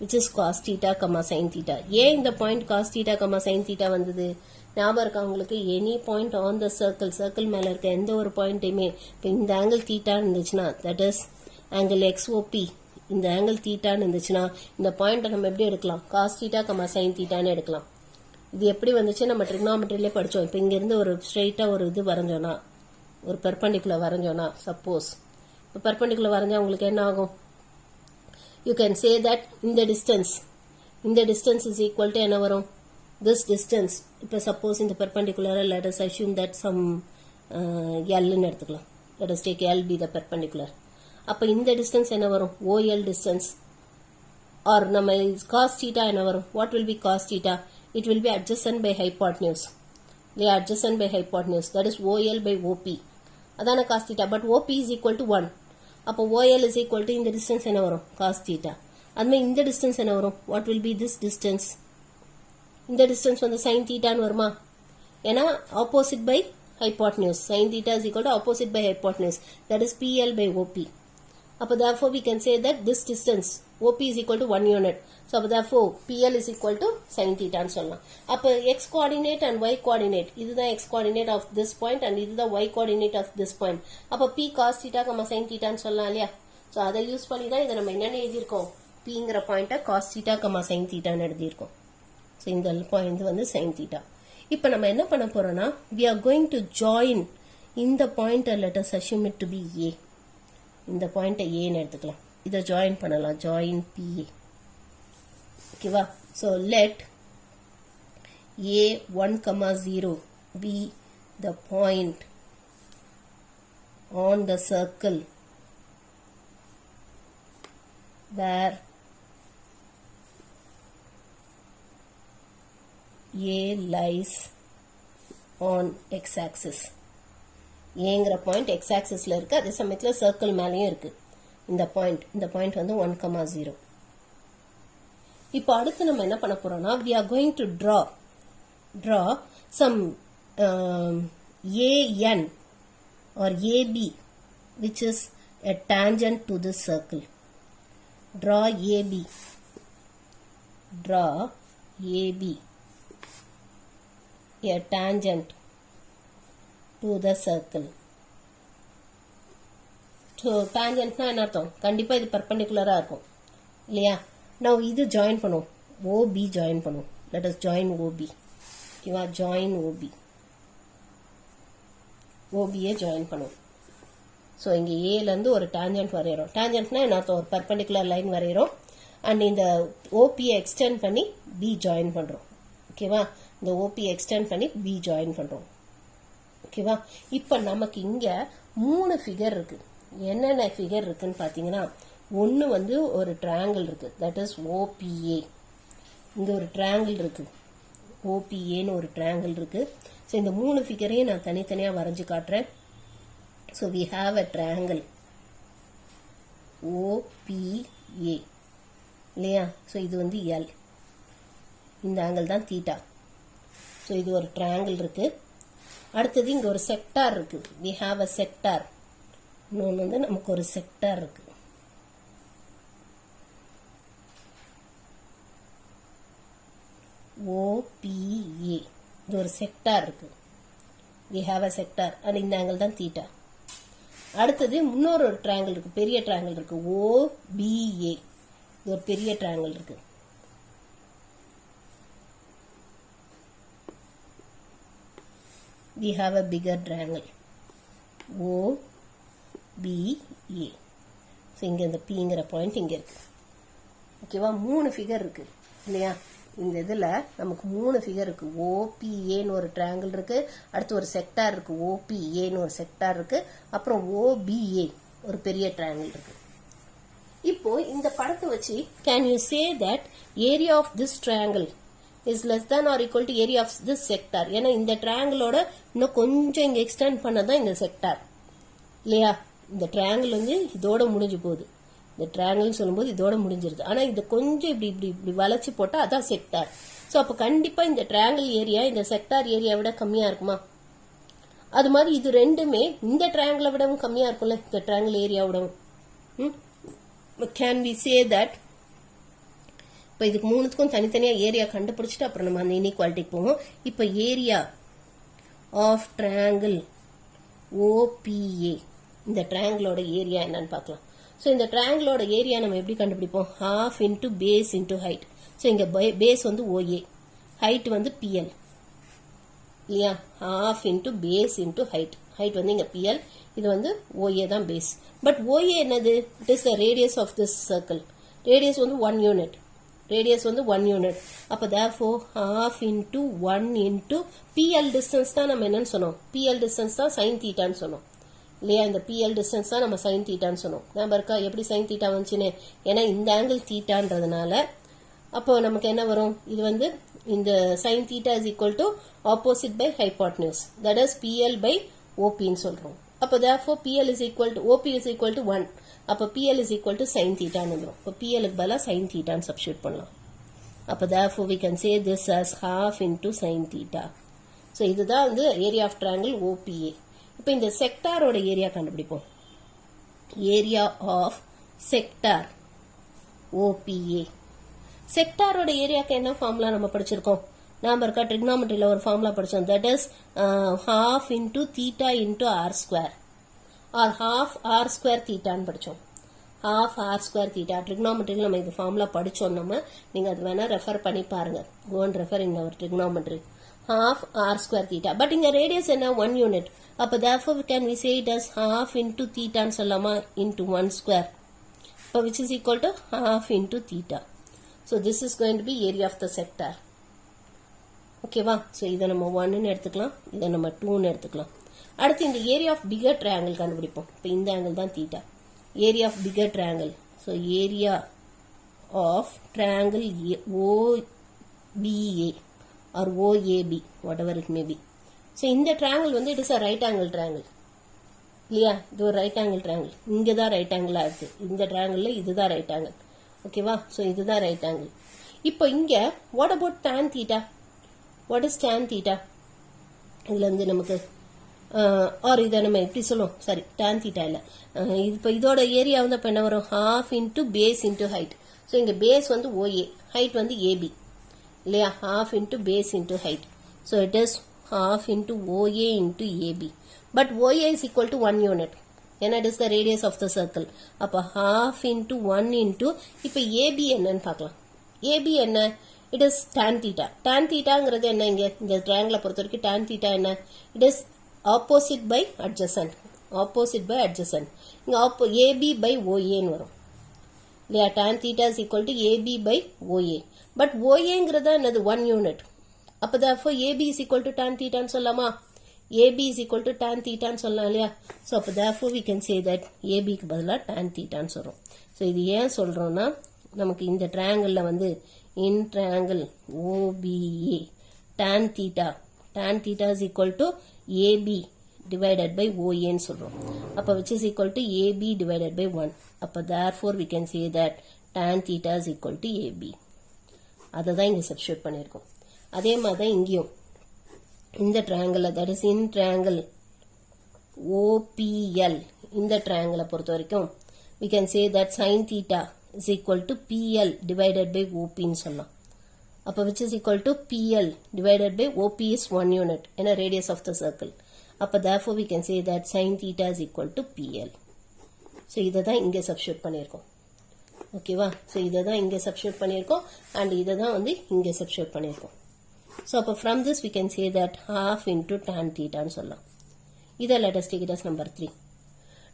which is cos theta, sin theta. ஏன் இந்த point cos theta, sin theta வந்தது? ஞாபகம் இருக்கா உங்களுக்கு? Any point on the circle, circle மேல இருக்க எந்த ஒரு பாயிண்டையுமே, இப்போ இந்த ஆங்கிள் தீட்டான்னு இருந்துச்சுன்னா தட் இஸ் ஆங்கிள் XOP. இந்த ஆங்கிள் தீட்டான்னு இருந்துச்சுன்னா இந்த பாயிண்ட்டை நம்ம எப்படி எடுக்கலாம்? cos theta, sin thetaன்னு எடுக்கலாம். இது எப்படி வந்துச்சு? நம்ம ட்ரிக்னாமெட்ரியிலே படிச்சோம். இப்போ இங்க இருந்து ஒரு ஸ்ட்ரெயிட்டா ஒரு இது வரைஞ்சோம்னா, ஒரு பெர்பெண்டிகுலர் வரைஞ்சோம்னா, சப்போஸ் இப்போ பெர்பெண்டிகுலர் வரைஞ்சா உங்களுக்கு என்ன ஆகும்? you can say that இந்த distance is equal to என்ன வரும்? this distance. இப்போ suppose இந்த perpendicular, let us assume that some L ன்னு எடுத்துக்கலாம். let us take L be the perpendicular. அப்போ இந்த distance என்ன வரும்? OL distance. or நம்ம cos theta என்ன வரும்? what will be cos theta? it will be adjacent by hypotenuse. they are adjacent by hypotenuse. that is OL by OP. அதான cos theta. but OP is equal to 1. அப்போ OL is equal to இந்த distance என்ன வரும்? cos theta. அதுமே இந்த distance என்ன வரும்? what will be this distance? இந்த distance வந்து sin theta ன்னு வருமா? ஏன்னா opposite by hypotenuse. sin theta is equal to opposite by hypotenuse. that is PL by OP. அப்போ therefore we can say that this distance OP is equal to 1 unit. so அப்போ therefore PL is equal to sin theta ன்னு சொல்லலாம். அப்போ x coordinate and y coordinate, இதுதான் x coordinate of this point and இதுதான் y coordinate of this point. அப்போ P cos theta, sin theta ன்னு சொல்லலாம் இல்லையா? ஸோ அதை யூஸ் பண்ணி தான் இதை நம்ம என்னென்ன எழுதியிருக்கோம்? Pங்கிற பாயிண்ட்டை cos theta, sin theta ன்னு எழுதியிருக்கோம். ஸோ இந்த பாயிண்ட் வந்து sin theta. இப்போ நம்ம என்ன பண்ண போறோம்னா, we are going to join இந்த point. let us assume it to be A. இந்த பாயிண்ட்டை ஏன்னு எடுத்துக்கலாம். இதை ஜாயின் பண்ணலாம். Join PA. ஓகேவா? So let A1, 0 be the point on the circle where A lies on x-axis. ஏங்கிற பாயிண்ட் எக்ஸ் ஆக்சிஸில் இருக்குது, அதே சமயத்தில் சர்க்கிள் மேலேயும் இருக்குது. இந்த பாயிண்ட் வந்து 1, 0. இப்போ அடுத்து நம்ம என்ன பண்ண போறோம்னா we are going to draw some AN or AB which is a tangent to this circle. Draw AB a tangent to the circle. So tangentனா என்ன அர்த்தம்? கண்டிப்பா இது perpendicular-ஆ இருக்கும் இல்லையா? now இது join பண்ணுவோம், OB join பண்ணுவோம். let us join OB. ஓகேவா? join OB ஏ join பண்ணுவோம். ஸோ இங்கே ஏலேருந்து ஒரு tangent வரைகிறோம். tangentனா என்ன அர்த்தம்? ஒரு perpendicular line வரைகிறோம். அண்ட் இந்த ஓபியை எக்ஸ்டெண்ட் பண்ணி பி ஜாயின் பண்ணுறோம். ஓகேவா? இந்த ஓபியை எக்ஸ்டெண்ட் பண்ணி பி ஜாயின் பண்ணுறோம். ஓகேவா? இப்போ நமக்கு இங்கே 3 ஃபிகர் இருக்குது. என்னென்ன ஃபிகர் இருக்குன்னு பார்த்தீங்கன்னா, ஒன்று வந்து ஒரு ட்ரையாங்கிள் இருக்குது, தட் இஸ் ஓபிஏ. இங்கே ஒரு ட்ரையாங்கிள் இருக்குது, ஓபிஏன்னு ஒரு ட்ரையாங்கிள் இருக்குது. ஸோ இந்த 3 ஃபிகரையும் நான் தனித்தனியாக வரைஞ்சி காட்டுறேன். So we have a triangle OBA இல்லையா? ஸோ இது வந்து எல், இந்த ஆங்கிள் தான் தீட்டா. ஸோ இது ஒரு ட்ரையாங்கிள் இருக்குது. அடுத்தது இங்கே ஒரு செக்டார் இருக்குது, வி ஹாவ் அ செக்டார். இன்னொன்று வந்து நமக்கு ஒரு செக்டார் இருக்குது. ஓபிஏ இது ஒரு செக்டார் இருக்குது, we have a sector. And இந்த ஆங்கிள் தான் தீட்டா. அடுத்தது இன்னொரு ட்ரையாங்கிள் இருக்குது, பெரிய ட்ரையாங்கிள் இருக்குது, ஓபிஏ. இது ஒரு பெரிய ட்ரையாங்கிள் இருக்குது. we have a bigger triangle OBA. So இங்கே இந்த பிங்கிற பாயிண்ட் இங்கே இருக்கு. ஓகேவா? 3 ஃபிகர் இருக்கு இல்லையா? இந்த இதில் நமக்கு 3 ஃபிகர் இருக்கு. ஓபிஏன்னு ஒரு ட்ரையாங்கிள் இருக்கு, அடுத்து ஒரு செக்டார் இருக்கு, ஓபிஏன்னு ஒரு செக்டார் இருக்கு, அப்புறம் ஓபிஏ ஒரு பெரிய ட்ரையாங்கிள் இருக்கு. இப்போ இந்த படத்தை வச்சு can you say that area of this triangle is less than or equal to area of this sector? ஏன்னா இந்த ட்ரையாங்கிளோட இன்னும் கொஞ்சம் இங்கே எக்ஸ்டெண்ட் பண்ணதான் இந்த செக்டார் இல்லையா? இந்த ட்ரையாங்கிள் வந்து இதோட முடிஞ்சு போகுது. இந்த ட்ரையாங்கிள்னு சொல்லும்போது இதோட முடிஞ்சிருது. ஆனால் இது கொஞ்சம் இப்படி இப்படி இப்படி வளைச்சு போட்டால் அதான் செக்டார். ஸோ அப்போ கண்டிப்பாக இந்த ட்ரையாங்கிள் ஏரியா இந்த செக்டார் ஏரியா விட கம்மியாக இருக்குமா? அது மாதிரி இது ரெண்டுமே இந்த ட்ரையாங்கிளை விடவும் கம்மியாக இருக்கும்ல, இந்த ட்ரையாங்கிள் ஏரியா விடவும். Can we say that? இப்போ இதுக்கு 3த்துக்கும் தனித்தனியாக ஏரியா கண்டுபிடிச்சிட்டு அப்புறம் நம்ம அந்த இன்இக்வாலிட்டிக்கு போவோம். இப்போ ஏரியா ஆஃப் ட்ரையாங்கிள் ஓபிஏ, இந்த ட்ரையாங்கிளோட ஏரியா என்னன்னு பார்க்கலாம். ஸோ இந்த ட்ரையாங்கிளோட ஏரியா நம்ம எப்படி கண்டுபிடிப்போம்? half into base into height. So இங்கே பேஸ் வந்து ஓஏ, ஹைட் வந்து பிஎல் இல்லையா? half into base into height. Height வந்து இங்கே பிஎல், இது வந்து ஓஏ தான் பேஸ். பட் ஓஏ என்னது? It is the radius of this circle. Radius வந்து 1 யூனிட். ரேடியஸ் வந்து 1 யூனிட். அப்போ therefore half into 1 into PL distance தான் நம்ம என்னன்னு சொன்னோம்? PL distance தான் sin தீட்டான்னு சொன்னோம் இல்லையா? இந்த PL distance தான் நம்ம sin தீட்டான்னு சொன்னோம். நம்ம இருக்கா எப்படி sin தீட்டா வந்துச்சுன்னு? ஏன்னா இந்த ஆங்கிள் தீட்டான்றதுனால அப்போ நமக்கு என்ன வரும்? இது வந்து இந்த sin theta is equal to opposite by hypotenuse, that is PL by OPன்னு சொல்றோம். அப்போ therefore PL is equal to OP is equal to 1. அப்போ PL is equal to sin தீட்டான்னு வந்துடும். இப்போ PLக்கு பதிலாக sin தீட்டான்னு சப்ஸ்டியூட் பண்ணலாம். அப்போ therefore we can say this as half into sin theta. So இதுதான் வந்து ஏரியா ஆஃப் ட்ரையாங்கிள் ஓபிஏ. இப்போ இந்த செக்டாரோட ஏரியா கண்டுபிடிப்போம். Area of sector OPA. செக்டாரோட ஏரியாவுக்கு என்ன ஃபார்முலா நம்ம படிச்சிருக்கோம்? நாம இருக்கா ட்ரிக்னாமெட்ரியில் ஒரு ஃபார்முலா படித்தோம், that is half into theta into r square or half r square thetaன்னு படித்தோம். half r square theta ட்ரிக்னாமெட்ரியில் நம்ம இது ஃபார்முலா படித்தோம். நம்ம நீங்கள் அது வேணால் ரெஃபர் பண்ணி பாருங்க. go and refer in our trigonometry. half r square theta. But இங்கே ரேடியஸ் என்ன? 1 யூனிட். அப்போ therefore can we say it as half into thetaன்னு சொல்லலாமா? into 1 square. இப்போ which is equal to half into theta. So this is going to be area of the sector. ஓகேவா? So இதை நம்ம 1ன்னு எடுத்துக்கலாம், இதை நம்ம 2ன்னு எடுத்துக்கலாம். அடுத்து இந்த ஏரியா ஆஃப் பிகர் ட்ரையாங்கிள் கண்டுபிடிப்போம். இப்போ இந்த ஆங்கிள் தான் theta, area of figure triangle. So area of triangle OBA or OAB, whatever it may be. So இந்த ட்ரையாங்கிள் வந்து it is a right angle triangle இல்லையா? இது ஒரு ரைட் ஆங்கிள் ட்ரையாங்கிள். இங்கே தான் ரைட் ஆங்கிளாக இருக்குது, இந்த ட்ரையாங்கிளில் இதுதான் ரைட் ஆங்கிள். ஓகேவா? ஸோ இதுதான் ரைட் ஆங்கிள். இப்போ இங்கே what about tan theta? What is tan theta? இதில் வந்து நமக்கு ஆர் இதை நம்ம எப்படி சொல்லுவோம், சாரி tan தீட்டா இல்லை, இப்போ இதோட ஏரியா வந்து இப்போ என்ன வரும், half into base into height. So இங்கே பேஸ் வந்து OA, ஹைட் வந்து AB இல்லையா? half into base into height. So it is half into OA into AB. But OA is equal to 1 unit. ஏன்னா it is the radius of the circle. அப்போ half into 1 into, இப்போ AB என்னன்னு பார்க்கலாம். AB என்ன? It is tan theta. Tan thetaங்கிறது என்ன? இங்கே இந்த ட்ரையாங்கிளை பொறுத்த வரைக்கும் tan theta என்ன? It is opposite by adjacent. Opposite by adjacent. இங்கே AB by OAன்னு வரும் இல்லையா? tan theta is equal to AB by OA. But OAங்கிறது என்னது? 1 unit. அப்போ therefore AB is equal to tan thetaன்னு சொல்லலாமா? AB is equal to tan thetaன்னு சொல்லலாம் இல்லையா? So அப்போ therefore we can say that ABக்கு பதிலாக tan thetaன்னு சொல்கிறோம். ஸோ இது ஏன் சொல்கிறோன்னா, நமக்கு இந்த ட்ரையாங்கிளில் வந்து in triangle OBA tan theta is equal to AB divided by OAன்னு சொல்கிறோம். அப்போ which is equal to AB divided by 1. அப்போ therefore we can say that tan theta is equal to AB. அதை தான் இங்கே சப்ஸ்டியூட் பண்ணியிருக்கோம். அதே மாதிரி தான் இங்கேயும் இந்த triangle, that is in triangle OPL, இந்த ட்ரையாங்கிளை பொறுத்த வரைக்கும் we can say that sin theta is equal to PL divided by OP ன்னு சொல்லலாம். அப்போ which is equal to PL divided by OP is 1 unit in a radius of the circle. அப்போ therefore we can say that sin theta is equal to PL. So இதை தான் இங்கே substitute பண்ணியிருக்கோம். ஓகேவா? So இதை தான் இங்கே சப்ஸ்டியூட் பண்ணியிருக்கோம் அண்ட் இதை தான் வந்து இங்கே சப்ஸ்டியூட் பண்ணியிருக்கோம். ஸோ அப்போ from this we can say that half into tan thetaன்னு சொல்லலாம். இதை let us take it as number 3.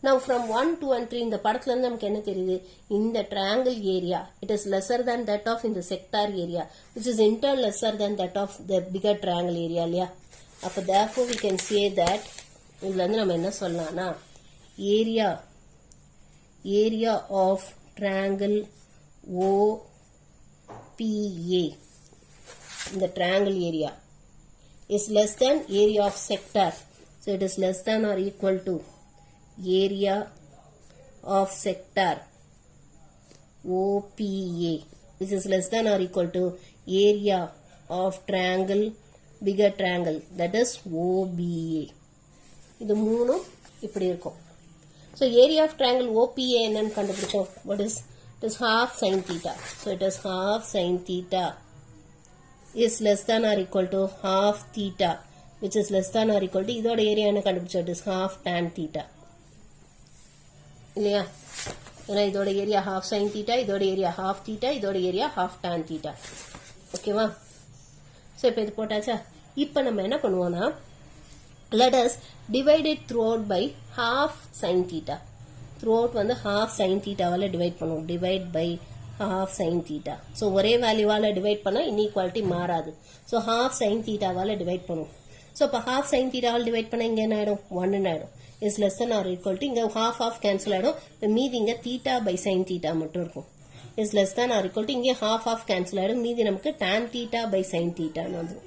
Now from 1, 2 and 3 இந்த படத்துல இருந்து நமக்கு என்ன தெரியுது? இந்த triangle area it is lesser than that of in the sector area, which is in turn lesser than that of the bigger triangle area இல்லையா? அப்போ therefore we can say that இதுல இருந்து நம்ம என்ன சொல்லலாம்னா, area of triangle OPA, இந்த triangle area is less than area of sector. So it is less than or equal to area of sector OPA, which is less than or equal to area of triangle, bigger triangle, that is OBA. இது மூணும் இப்படி இருக்கும். So area of triangle OPA என்னன்னு கண்டுபிடிச்சோம். What is? It is half sin theta. So it is half sin theta is less than or equal to half theta, which is less than or equal to, இதோட area என்ன கண்டுபிடிச்சோம்? It is half tan theta இல்லையா? ஏன்னா இதோட area half sin theta, இதோட area half theta, இதோட area half tan theta. ஓகேவா? So இப்போ இது போட்டாச்சா? இப்போ நம்ம என்ன பண்ணுவோம்னா, let us divide it throughout by half sin theta. throughout வந்து half sin theta வால டிவைட் பண்ணுவோம். divide by half sin theta. So ஒரே வேல்யூவால டிவைட் பண்ணால் இன்இக்வாலிட்டி மாறாது. ஸோ half sin theta வால டிவைட் பண்ணுவோம். ஸோ இப்போ half sin theta வால டிவைட் பண்ணால் இங்கே என்ன ஆகிடும்? 1 ஆகிடும். is less than or equal to, இங்கே half கேன்சல் ஆகிடும். மீதி இங்கே theta by sin theta மட்டும் இருக்கும். is less than or equal to, இங்கே half கேன்சல் ஆகிடும். மீதி நமக்கு tan theta by sin theta வந்துடும்.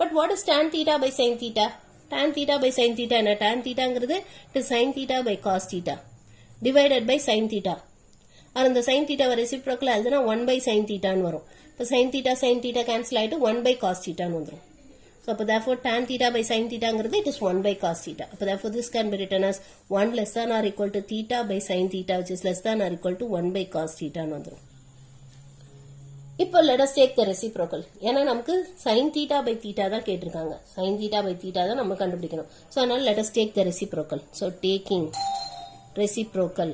But what is tan theta by sin theta? tan theta by sin theta என்ன? tan thetaங்கிறது it is sin theta by cos theta divided by sin theta. அந்த sin theta reciprocal எழுதுனா 1 by sin theta ன்னு வரும். இப்போ sin theta cancel ஆகிட்டு 1 by cos theta ன்னு வந்துடும். So அப்போ therefore tan theta by sin thetaங்கிறது it is 1 by cos theta. அப்போ therefore this can be written as 1 less than or equal to theta by sin theta, which is less than or equal to 1 by cos theta ன்னு வந்துடும். இப்போ let us take the reciprocal. ஏன்னா நமக்கு sin theta by theta தான் கேட்டிருக்காங்க. sin theta by theta தான் நம்ம கண்டுபிடிக்கணும். ஸோ அதனால let us take the reciprocal. So taking reciprocal.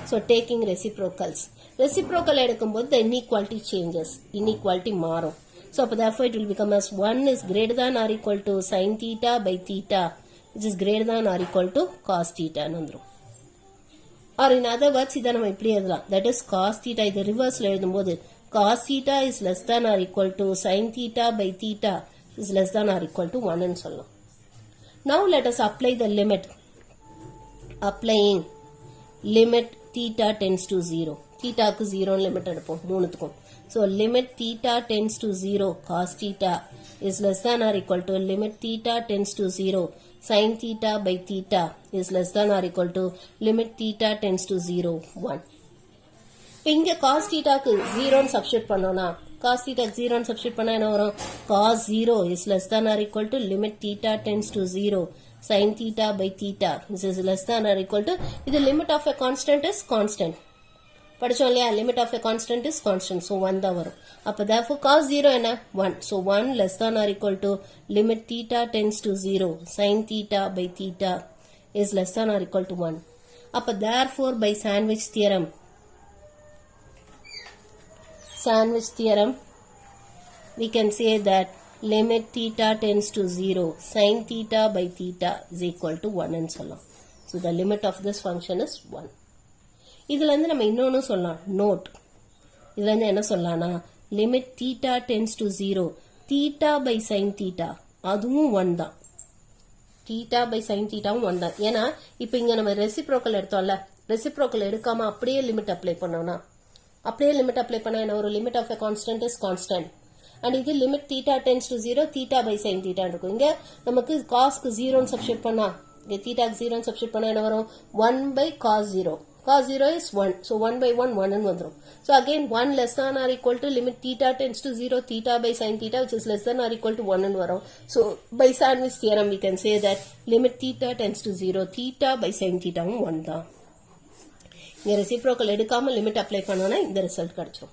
So taking reciprocals. Reciprocal எடுக்கும்போது the inequality changes. Inequality மாறும். So therefore it will become as 1 is greater than or equal to sin theta by theta, which is greater than or equal to cos theta ன்னு வந்துரும். Or in other words, இதை நம்ம இப்படி எழுதலாம். That is cos theta, இது ரிவர்ஸ்ல எழுதும்போது cos theta is less than or equal to sin theta by theta is less than or equal to 1 ன்னு சொல்லலாம். Now let us apply the limit. Applying limit theta tends to 0. Theta க்கு 0 limit எடுப்போம் மூணுத்துக்கும். So limit theta tends to 0 cos theta is less than or equal to limit theta tends to 0 sin theta by theta is less than or equal to limit theta tends to 0 1. இங்க cos theta க்கு 0 ன்னு substitute பண்ணோம்னா cos theta க்கு 0 ன்னு substitute பண்ணா என்ன வரும்? cos 0 is less than or equal to limit theta tends to 0 sin theta by theta this is less than or equal to இது limit of a constant is constant. படிச்சோம் இல்லையா? limit of a constant is constant. So 1 தான் வரும். அப்ப therefore cos 0 என்ன? 1. So 1 less than or equal to limit theta tends to 0 sin theta by theta is less than or equal to 1. அப்ப therefore by sandwich theorem we can say that limit theta tends to 0 sin theta by theta is equal to 1 ன்னு சொல்லலாம். So the limit of this function is 1. இதுல இருந்து நம்ம இன்னொன்னு சொல்லலாம் note. இதுல இருந்து என்ன சொல்லலாம்னா limit theta tends to 0 theta by sin theta அதுவும் 1 தான். theta by sin thetaவும் 1 தான். ஏன்னா இப்போ இங்க நம்ம ரெசிப்ரோக்கல் எடுத்தோம்ல, ரெசிப்ரோக்கல் எடுக்காம அப்படியே லிமிட் அப்ளை பண்ணோம்னா என்ன ஒரு limit of a constant is constant. and இது limit theta tends to 0 theta by sin theta இருக்கும். இங்க நமக்கு cosக்கு 0 ன்னு சப்ஸ்டிட்யூட் பண்ணா இங்க thetaக்கு 0 ன்னு சப்ஸ்டிட்யூட் பண்ணா என்ன வரும்? 1 by cos 0. cos 0 is 1. So 1 by 1 1 ன்னு வந்துரும். So again 1 less than or equal to limit theta tends to 0 theta by sin theta which is less than or equal to 1 ன்னு வரும். So by sandwich theorem we can say that limit theta tends to 0 theta by sin theta 1 தான். இங்க reciprocal எடுக்காம limit apply பண்ணோம்னா இந்த result கிடைச்சிரும்.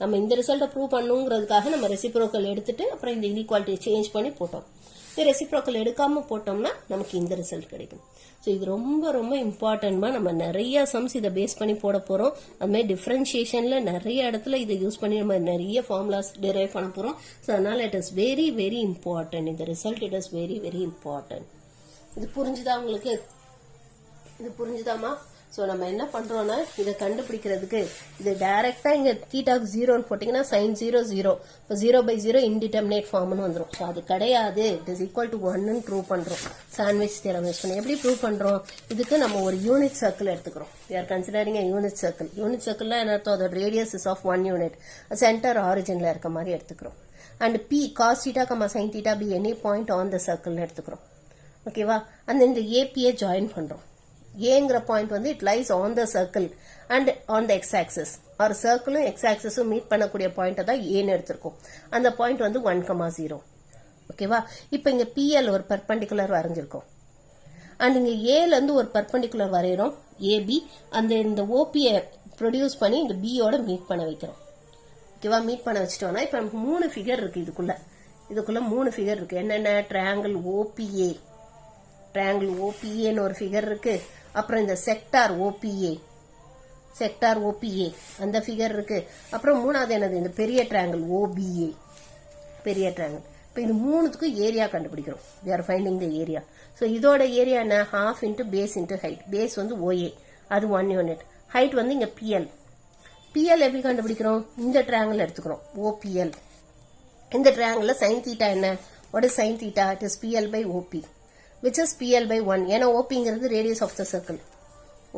நம்ம இந்த ரிசல்ட்டை ப்ரூவ் பண்ணுங்கிறதுக்காக நம்ம ரெசிப்ரோக்கல் எடுத்துட்டு அப்புறம் இந்த இன்இக்வாலிட்டியை சேஞ்ச் பண்ணி போட்டோம். இந்த ரெசிப்ரோக்கல் எடுக்காம போட்டோம்னா நமக்கு இந்த ரிசல்ட் கிடைக்கும். ஸோ இது ரொம்ப ரொம்ப இம்பார்ட்டன்ட்மா. நம்ம நிறைய சம்ஸ் இதை பேஸ் பண்ணி போட போறோம். அது மாதிரி டிஃபரன்ஷியேஷன்ல நிறைய இடத்துல இதை யூஸ் பண்ணி நம்ம நிறைய ஃபார்முலாஸ் டிரைவ் பண்ண போறோம். ஸோ அதனால it is very very important. இந்த result it is very very important. இது புரிஞ்சுதா உங்களுக்கு? இது புரிஞ்சுதாமா? ஸோ நம்ம என்ன பண்றோம்னா இதை கண்டுபிடிக்கிறதுக்கு இது டைரக்டா இங்க தீட்டாக்கு 0ன்னு போட்டீங்கன்னா சைன் 0 0 இப்போ 0 by 0 இன்டிடெர்மினேட் ஃபார்ம்னு வந்துடும். ஸோ அது கிடையாது. இட் இஸ் ஈக்குவல் டு 1ன்னு ப்ரூவ் பண்றோம் சாண்ட்விச் தியரம் யூஸ் பண்ணி. எப்படி ப்ரூவ் பண்றோம்? இதுக்கு நம்ம ஒரு யூனிட் சர்க்கிள் எடுத்துக்கிறோம். we are considering a unit circle. Unit சர்க்கிள்னா என்ன அர்த்தம்? அதோட radius is of 1 unit. Centre ஆரிஜின்ல இருக்க மாதிரி எடுத்துக்கிறோம். And p cos theta, sin theta be any point on the circle எடுத்துக்கிறோம். ஓகேவா? அந்த இந்த ஏபியை ஜாயின் பண்றோம். ஏங்கிற பாயிண்ட் வந்து it lies on the circle and on the X axis. ஒரு சர்க்கிளும் எக்ஸ் ஆக்சிஸும் மீட் பண்ணக்கூடிய பாயிண்ட் தான் ஏன்னு எடுத்திருக்கோம். அந்த பாயிண்ட் வந்து 1,0. ஓகேவா? இப்போ இங்க பிஎல் ஒரு பெர்பெண்டிகுலர் வரைஞ்சிருக்கோம். அண்ட் இங்க ஏல இருந்து ஒரு பெர்பெண்டிகுலர் வரைகிறோம் ஏபி. அந்த இந்த ஓபியை ப்ரொடியூஸ் பண்ணி இந்த பியோட மீட் பண்ண வைக்கிறோம். ஓகேவா? மீட் பண்ண வச்சிட்டோம்னா இப்போ நமக்கு 3 ஃபிகர் இருக்கு. இதுக்குள்ள 3 ஃபிகர் இருக்கு. என்னென்ன? ட்ரையாங்கிள் ஓபிஏ, ட்ரையாங்கிள் ஓபிஏன்னு ஒரு ஃபிகர் இருக்கு. அப்புறம் இந்த செக்டார் ஓபிஏ அந்த ஃபிகர் இருக்கு. அப்புறம் மூணாவது என்னது? இந்த பெரிய ட்ரையாங்கிள் ஓபிஏ, பெரிய ட்ரையாங்கிள். இப்போ இது மூணுத்துக்கும் ஏரியா கண்டுபிடிக்கிறோம். we are finding the area. So இதோட ஏரியா என்ன? half into base into height. Base வந்து OA, அது 1 யூனிட். ஹைட் வந்து இங்க PL. PL எப்படி கண்டுபிடிக்கிறோம்? இந்த ட்ரையாங்கிள் எடுத்துக்கிறோம் OPL. இந்த ட்ரையாங்கிள் sin theta என்ன? what is sin theta? it is PL by OP. which is PL by 1. ஏன்னா OPங்கிறது radius of the circle.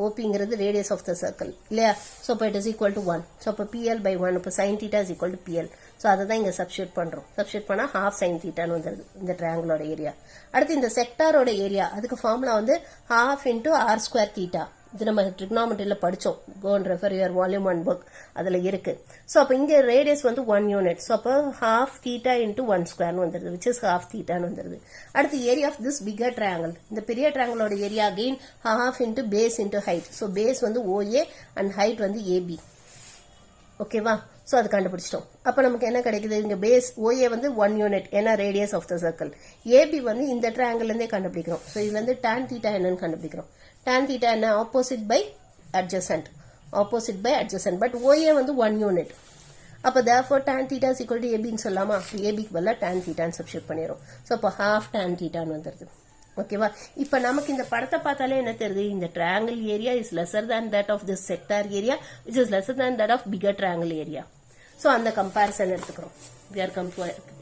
OPங்கிறது radius of the circle. இல்லையா? So இப்போ it is equal to 1. So இப்போ PL by 1. இப்போ sin theta is equal to PL. So அதை தான் இங்க substitute பண்றோம். Substitute பண்ணா half sin thetaன்னு வந்துருது இந்த ட்ரையாங்கிளோட ஏரியா. அடுத்து இந்த செக்டாரோட ஏரியா, அதுக்கு ஃபார்முலா வந்து half into r square theta. இது நம்ம ட்ரிக்னாமெட்ரியில படிச்சோம். go and refer your volume 1 book. அதுல இருக்கு. சோ அப்ப இங்க ரேடியஸ் வந்து 1 யூனிட். சோ அப்ப half theta into 1 square வந்துருது, which is half theta ன்னு வந்துருது. அடுத்து area of this bigger triangle. இந்த பெரிய ட்ரையாங்கிளோட area again half into base into height. So base வந்து OA and height வந்து AB. ஓகேவா? சோ அது கண்டுபிடிச்சிட்டோம். அப்ப நமக்கு என்ன கிடைக்குது? இங்க பேஸ் OA வந்து 1 யூனிட், ஏன்னா radius of the circle. AB வந்து இந்த ட்ரையாங்கிள் இருந்தே கண்டுபிடிக்கிறோம். சோ இதுல இருந்து tan theta என்னன்னு கண்டுபிடிக்கிறோம். tan theta என்ன? opposite by adjacent. opposite by adjacent. but OA வந்து 1 யூனிட். அப்ப therefore tan theta is equal to AB ன்னு சொல்லலாமா? AB க்கு பதிலா tan theta ன்னு சப்ஸ்டிட்யூட் பண்ணிரோம். சோ அப்ப half tan theta ன்னு வந்துருது. ஓகேவா? இப்ப நமக்கு இந்த படத்தை பார்த்தாலே என்ன தெரியுது? இந்த triangle area is lesser than that of this sector area, which is lesser than that of bigger triangle area. So அந்த comparison எடுத்துக்கிறோம். We are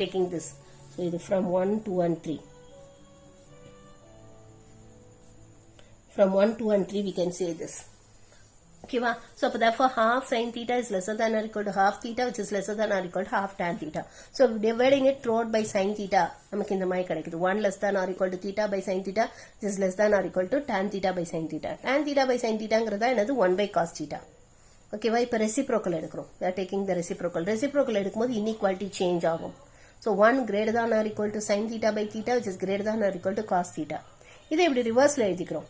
taking this. So இது from 1, 2 and 3. From 1, 2 and 3 we can say this. Okay, so therefore half sin theta is lesser than or equal to half theta, which is lesser than or equal to half tan theta. So dividing it throughout by sin theta, நமக்கு இந்த மாதிரி கிடைக்குது. 1 less than or equal to theta by sin theta, which is less than or equal to tan theta by sin theta. Tan theta by sin theta ங்கிறதா என்னது 1 by cos theta. ஓகேவா, இப்போ reciprocal எடுக்கிறோம். We are taking the reciprocal. Reciprocal எடுக்கும்போது inequality change ஆகும். So 1 greater than or equal to sin theta by theta, which is greater than or equal to cos theta. இதை இப்படி ரிவர்ஸ்ல எழுதிக்கிறோம்.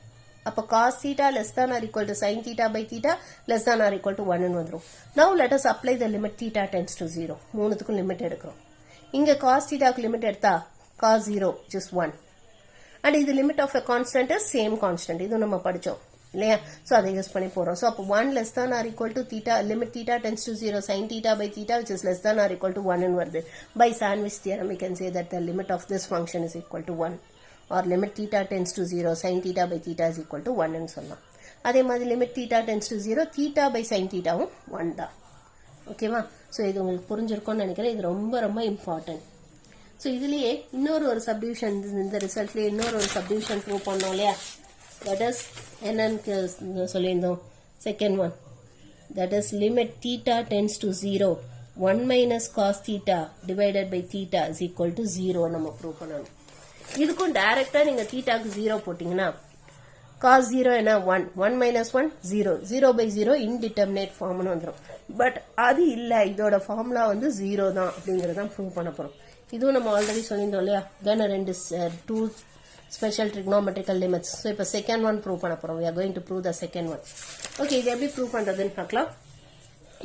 அப்போ cos theta less than or equal to sin theta by theta less than or equal to 1 வந்துரும். Now let us apply the limit theta tends to 0. மூணுத்துக்கும் limit எடுக்கிறோம். இங்க cos thetaக்கு limit எடுத்தா cos 0 which is 1. And இது limit of a constant is same constant. இது நம்ம படிச்சோம் இல்லையா? So அதை யூஸ் பண்ணி போறோம். So அப்போ 1 less than or equal to theta, limit theta tends to 0 sin theta by theta which is less than or equal to 1 வருது. By sandwich theorem we can say that the limit of this function is equal to 1. Or limit theta tends to 0 sin theta by theta is equal to 1 ன்னு சொல்லலாம். அதே மாதிரி limit theta tends to 0 theta by sin theta 1 தான். ஓகேவா? So இது உங்களுக்கு புரிஞ்சிருக்கும்னு நினைக்கிறேன். இது ரொம்ப ரொம்ப இம்பார்ட்டன்ட். ஸோ இதுலயே இன்னொரு சப்டிவிஷன், இந்த ரிசல்ட்லயே இன்னொரு சப்டிவிஷன் ப்ரூவ் பண்ணோம் இல்லையா? தட் இஸ் என்னன்னு சொல்லியிருந்தோம். Second one, that is limit theta tends to 0 1 minus cos theta divided by theta is equal to 0 நம்ம ப்ரூவ் பண்ணணும். இதுக்கும் டைரக்டா நீங்க தீட்டாக்கு 0 போட்டீங்கன்னா cos 0 என்ன 1 1 minus 1 0 0 by 0 indeterminate ஃபார்ம்னு வந்துரும். பட் அது இல்ல, இதோட ஃபார்முலா வந்து 0 தான் அப்படிங்கறத ப்ரூவ் பண்ண போறோம். இதுவும் நம்ம ஆல்ரெடி சொல்லியிருந்தோம் இல்லையா? தென் ரெண்டு two special trigonometrical limits. So இப்போ செகண்ட் ஒன் ப்ரூவ் பண்ண போறோம். we are going to prove the second one. Okay, இது எப்படி ப்ரூவ் பண்றதுன்னு பார்க்கலாம்.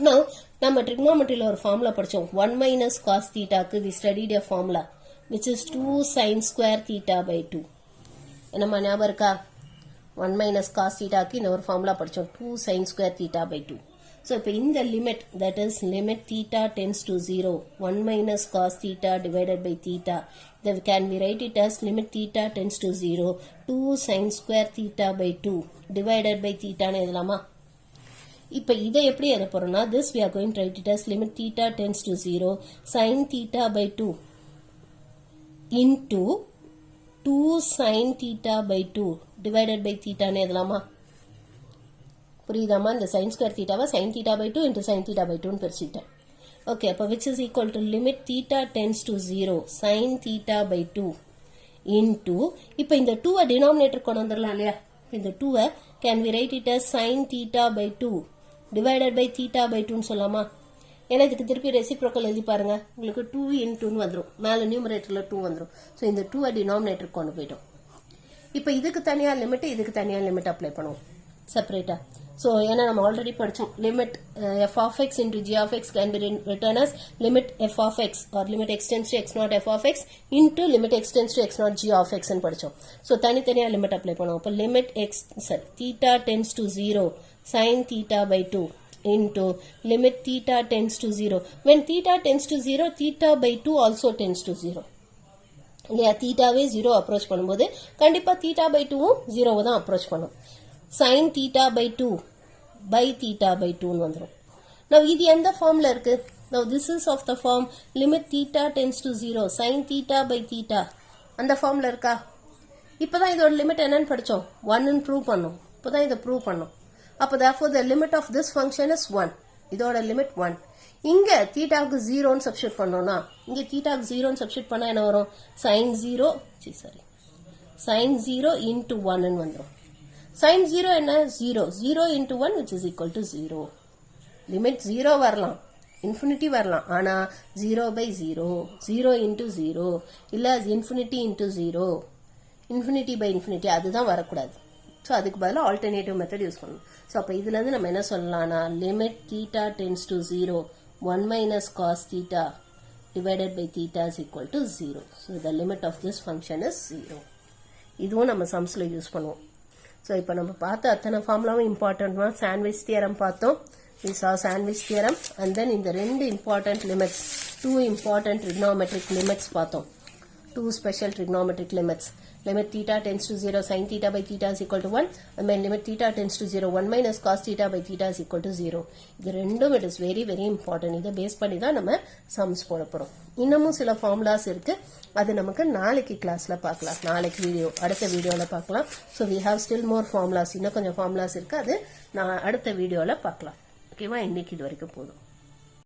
Now நம்ம trigonometryல ஒரு ஃபார்முலா படிச்சோம். 1 minus cos thetaக்கு we studied a formula which is 2 sin square theta by 2. என்னமா ஞாபகம் இருக்கா? 1 minus cos thetaக்கு இந்த ஒரு ஃபார்முலா படிச்சோம், 2 sin square theta by 2. So இப்போ இந்த limit, that is limit theta tends to 0 1 minus cos theta divided by theta, then can we write it as limit theta tends to 0 2 sin square theta by 2 divided by theta ன்னு எழுதலாமா? இப்போ இதை எப்படி எழுத போறோம்னா, this we are going to write it as limit theta tends to 0 sin theta by 2 into 2 sin theta by 2 divided by theta ன்னு எழுதலாமா? புரியுதாமா? இந்த sin square theta sin theta by 2 into sin theta by 2 ன்னு பிரிச்சுட்டேன். Okay, அப்போ which is equal to limit theta tends to 0 sin theta by 2 into, இப்போ இந்த 2 denominator கொண்டு வந்துடலாம் இல்லையா? இந்த 2 can we write it as sin theta by 2 divided by theta by 2 ன்னு சொல்லலாமா? ஏன்னா இதுக்கு திருப்பி ரெசிப்ரோக்கல் எழுதி பாருங்க, உங்களுக்கு 2 into வந்துடும், மேல நியூமரேட்டர்ல 2 வந்துடும். ஸோ இந்த 2 டினாமினேட்டர் கொண்டு போயிட்டோம். இப்போ இதுக்கு தனியா லிமிட், இதுக்கு தனியா லிமிட் அப்ளை பண்ணுவோம் செப்பரேட்டா. ஸோ ஏன்னா நம்ம ஆல்ரெடி படிச்சோம், limit f of x into g of x can be written as limit f of x or limit x tends to x naught f of x into limit x tends to x naught g of x ன்னு படிச்சோம். So தனித்தனியா limit apply பண்ணுவோம். இப்போ limit theta tends to 0 sin theta by 2 into limit theta tends to 0. When theta tends to 0, theta by 2 also tends to 0. இல்லையா? தீட்டாவே 0 approach பண்ணும்போது கண்டிப்பா theta by 2வும் 0 தான் approach பண்ணும். sin theta by 2 by theta by 2 ன்னு வந்துரும். Now இது எந்த ஃபார்ம்ல இருக்கு? Now this is of the form limit theta tends to 0 sin theta by theta. அந்த ஃபார்ம்ல இருக்கா? இப்பதான் இதோட லிமிட் என்னன்னு படிச்சோம், 1 ன்னு ப்ரூவ் பண்ணோம். இப்பதான் இதை ப்ரூவ் பண்ணோம். அப்போ therefore the limit of this function is 1. இதோட லிமிட் 1. இங்க தீட்டாவுக்கு 0 ன்னு சப்ஸ்டிட்யூட் பண்ணோம்னா, இங்க தீட்டாவுக்கு 0 ன்னு சப்ஸ்டிட்யூட் பண்ணா என்ன வரும்? sin 0 into 1 ன்னு வந்துரும். sin 0 என்ன? 0 0 into 1 which is equal to 0. Limit 0 வரலாம், இன்ஃபினிட்டி வரலாம், ஆனா 0 by 0 0 into 0 இல்ல infinity into 0 infinity by infinity அதுதான் வரக்கூடாது. ஸோ அதுக்கு பதிலாக ஆல்டர்னேட்டிவ் மெத்தட் யூஸ் பண்ணணும். ஸோ அப்போ இதுலேருந்து நம்ம என்ன சொல்லலாம்னா, limit theta tends to 0 1 minus cos theta divided by theta is equal to 0. So the limit of this function is 0. இதுவும் நம்ம சம்ஸில் யூஸ் பண்ணுவோம். ஸோ இப்போ நம்ம பார்த்த அத்தனை ஃபார்முலாவும் இம்பார்ட்டன்ட்னா, சாண்ட்விச் தியரம் பார்த்தோம், we saw sandwich theorem, and then இந்த ரெண்டு important limits, 2 important trigonometric limits பார்த்தோம். two special trigonometric limits. Limit theta tends to 0 sin theta by theta is equal to 1 and then limit theta tends to 0 1 minus cos theta by theta is equal to 0. இது ரெண்டும் it is very very important. இதை base பண்ணி தான் நம்ம sums போட போறோம். இன்னமும் சில formulas இருக்கு. அது நமக்கு நாளைக்கு கிளாஸ்ல பார்க்கலாம். நாளைக்கு அடுத்த வீடியோல பார்க்கலாம். So we have still more formulas. இன்னும் கொஞ்சம் formulas இருக்கு. அது நான் அடுத்த வீடியோல பார்க்கலாம். ஓகேவா? இன்னைக்கு இது வரைக்கும் போதும்.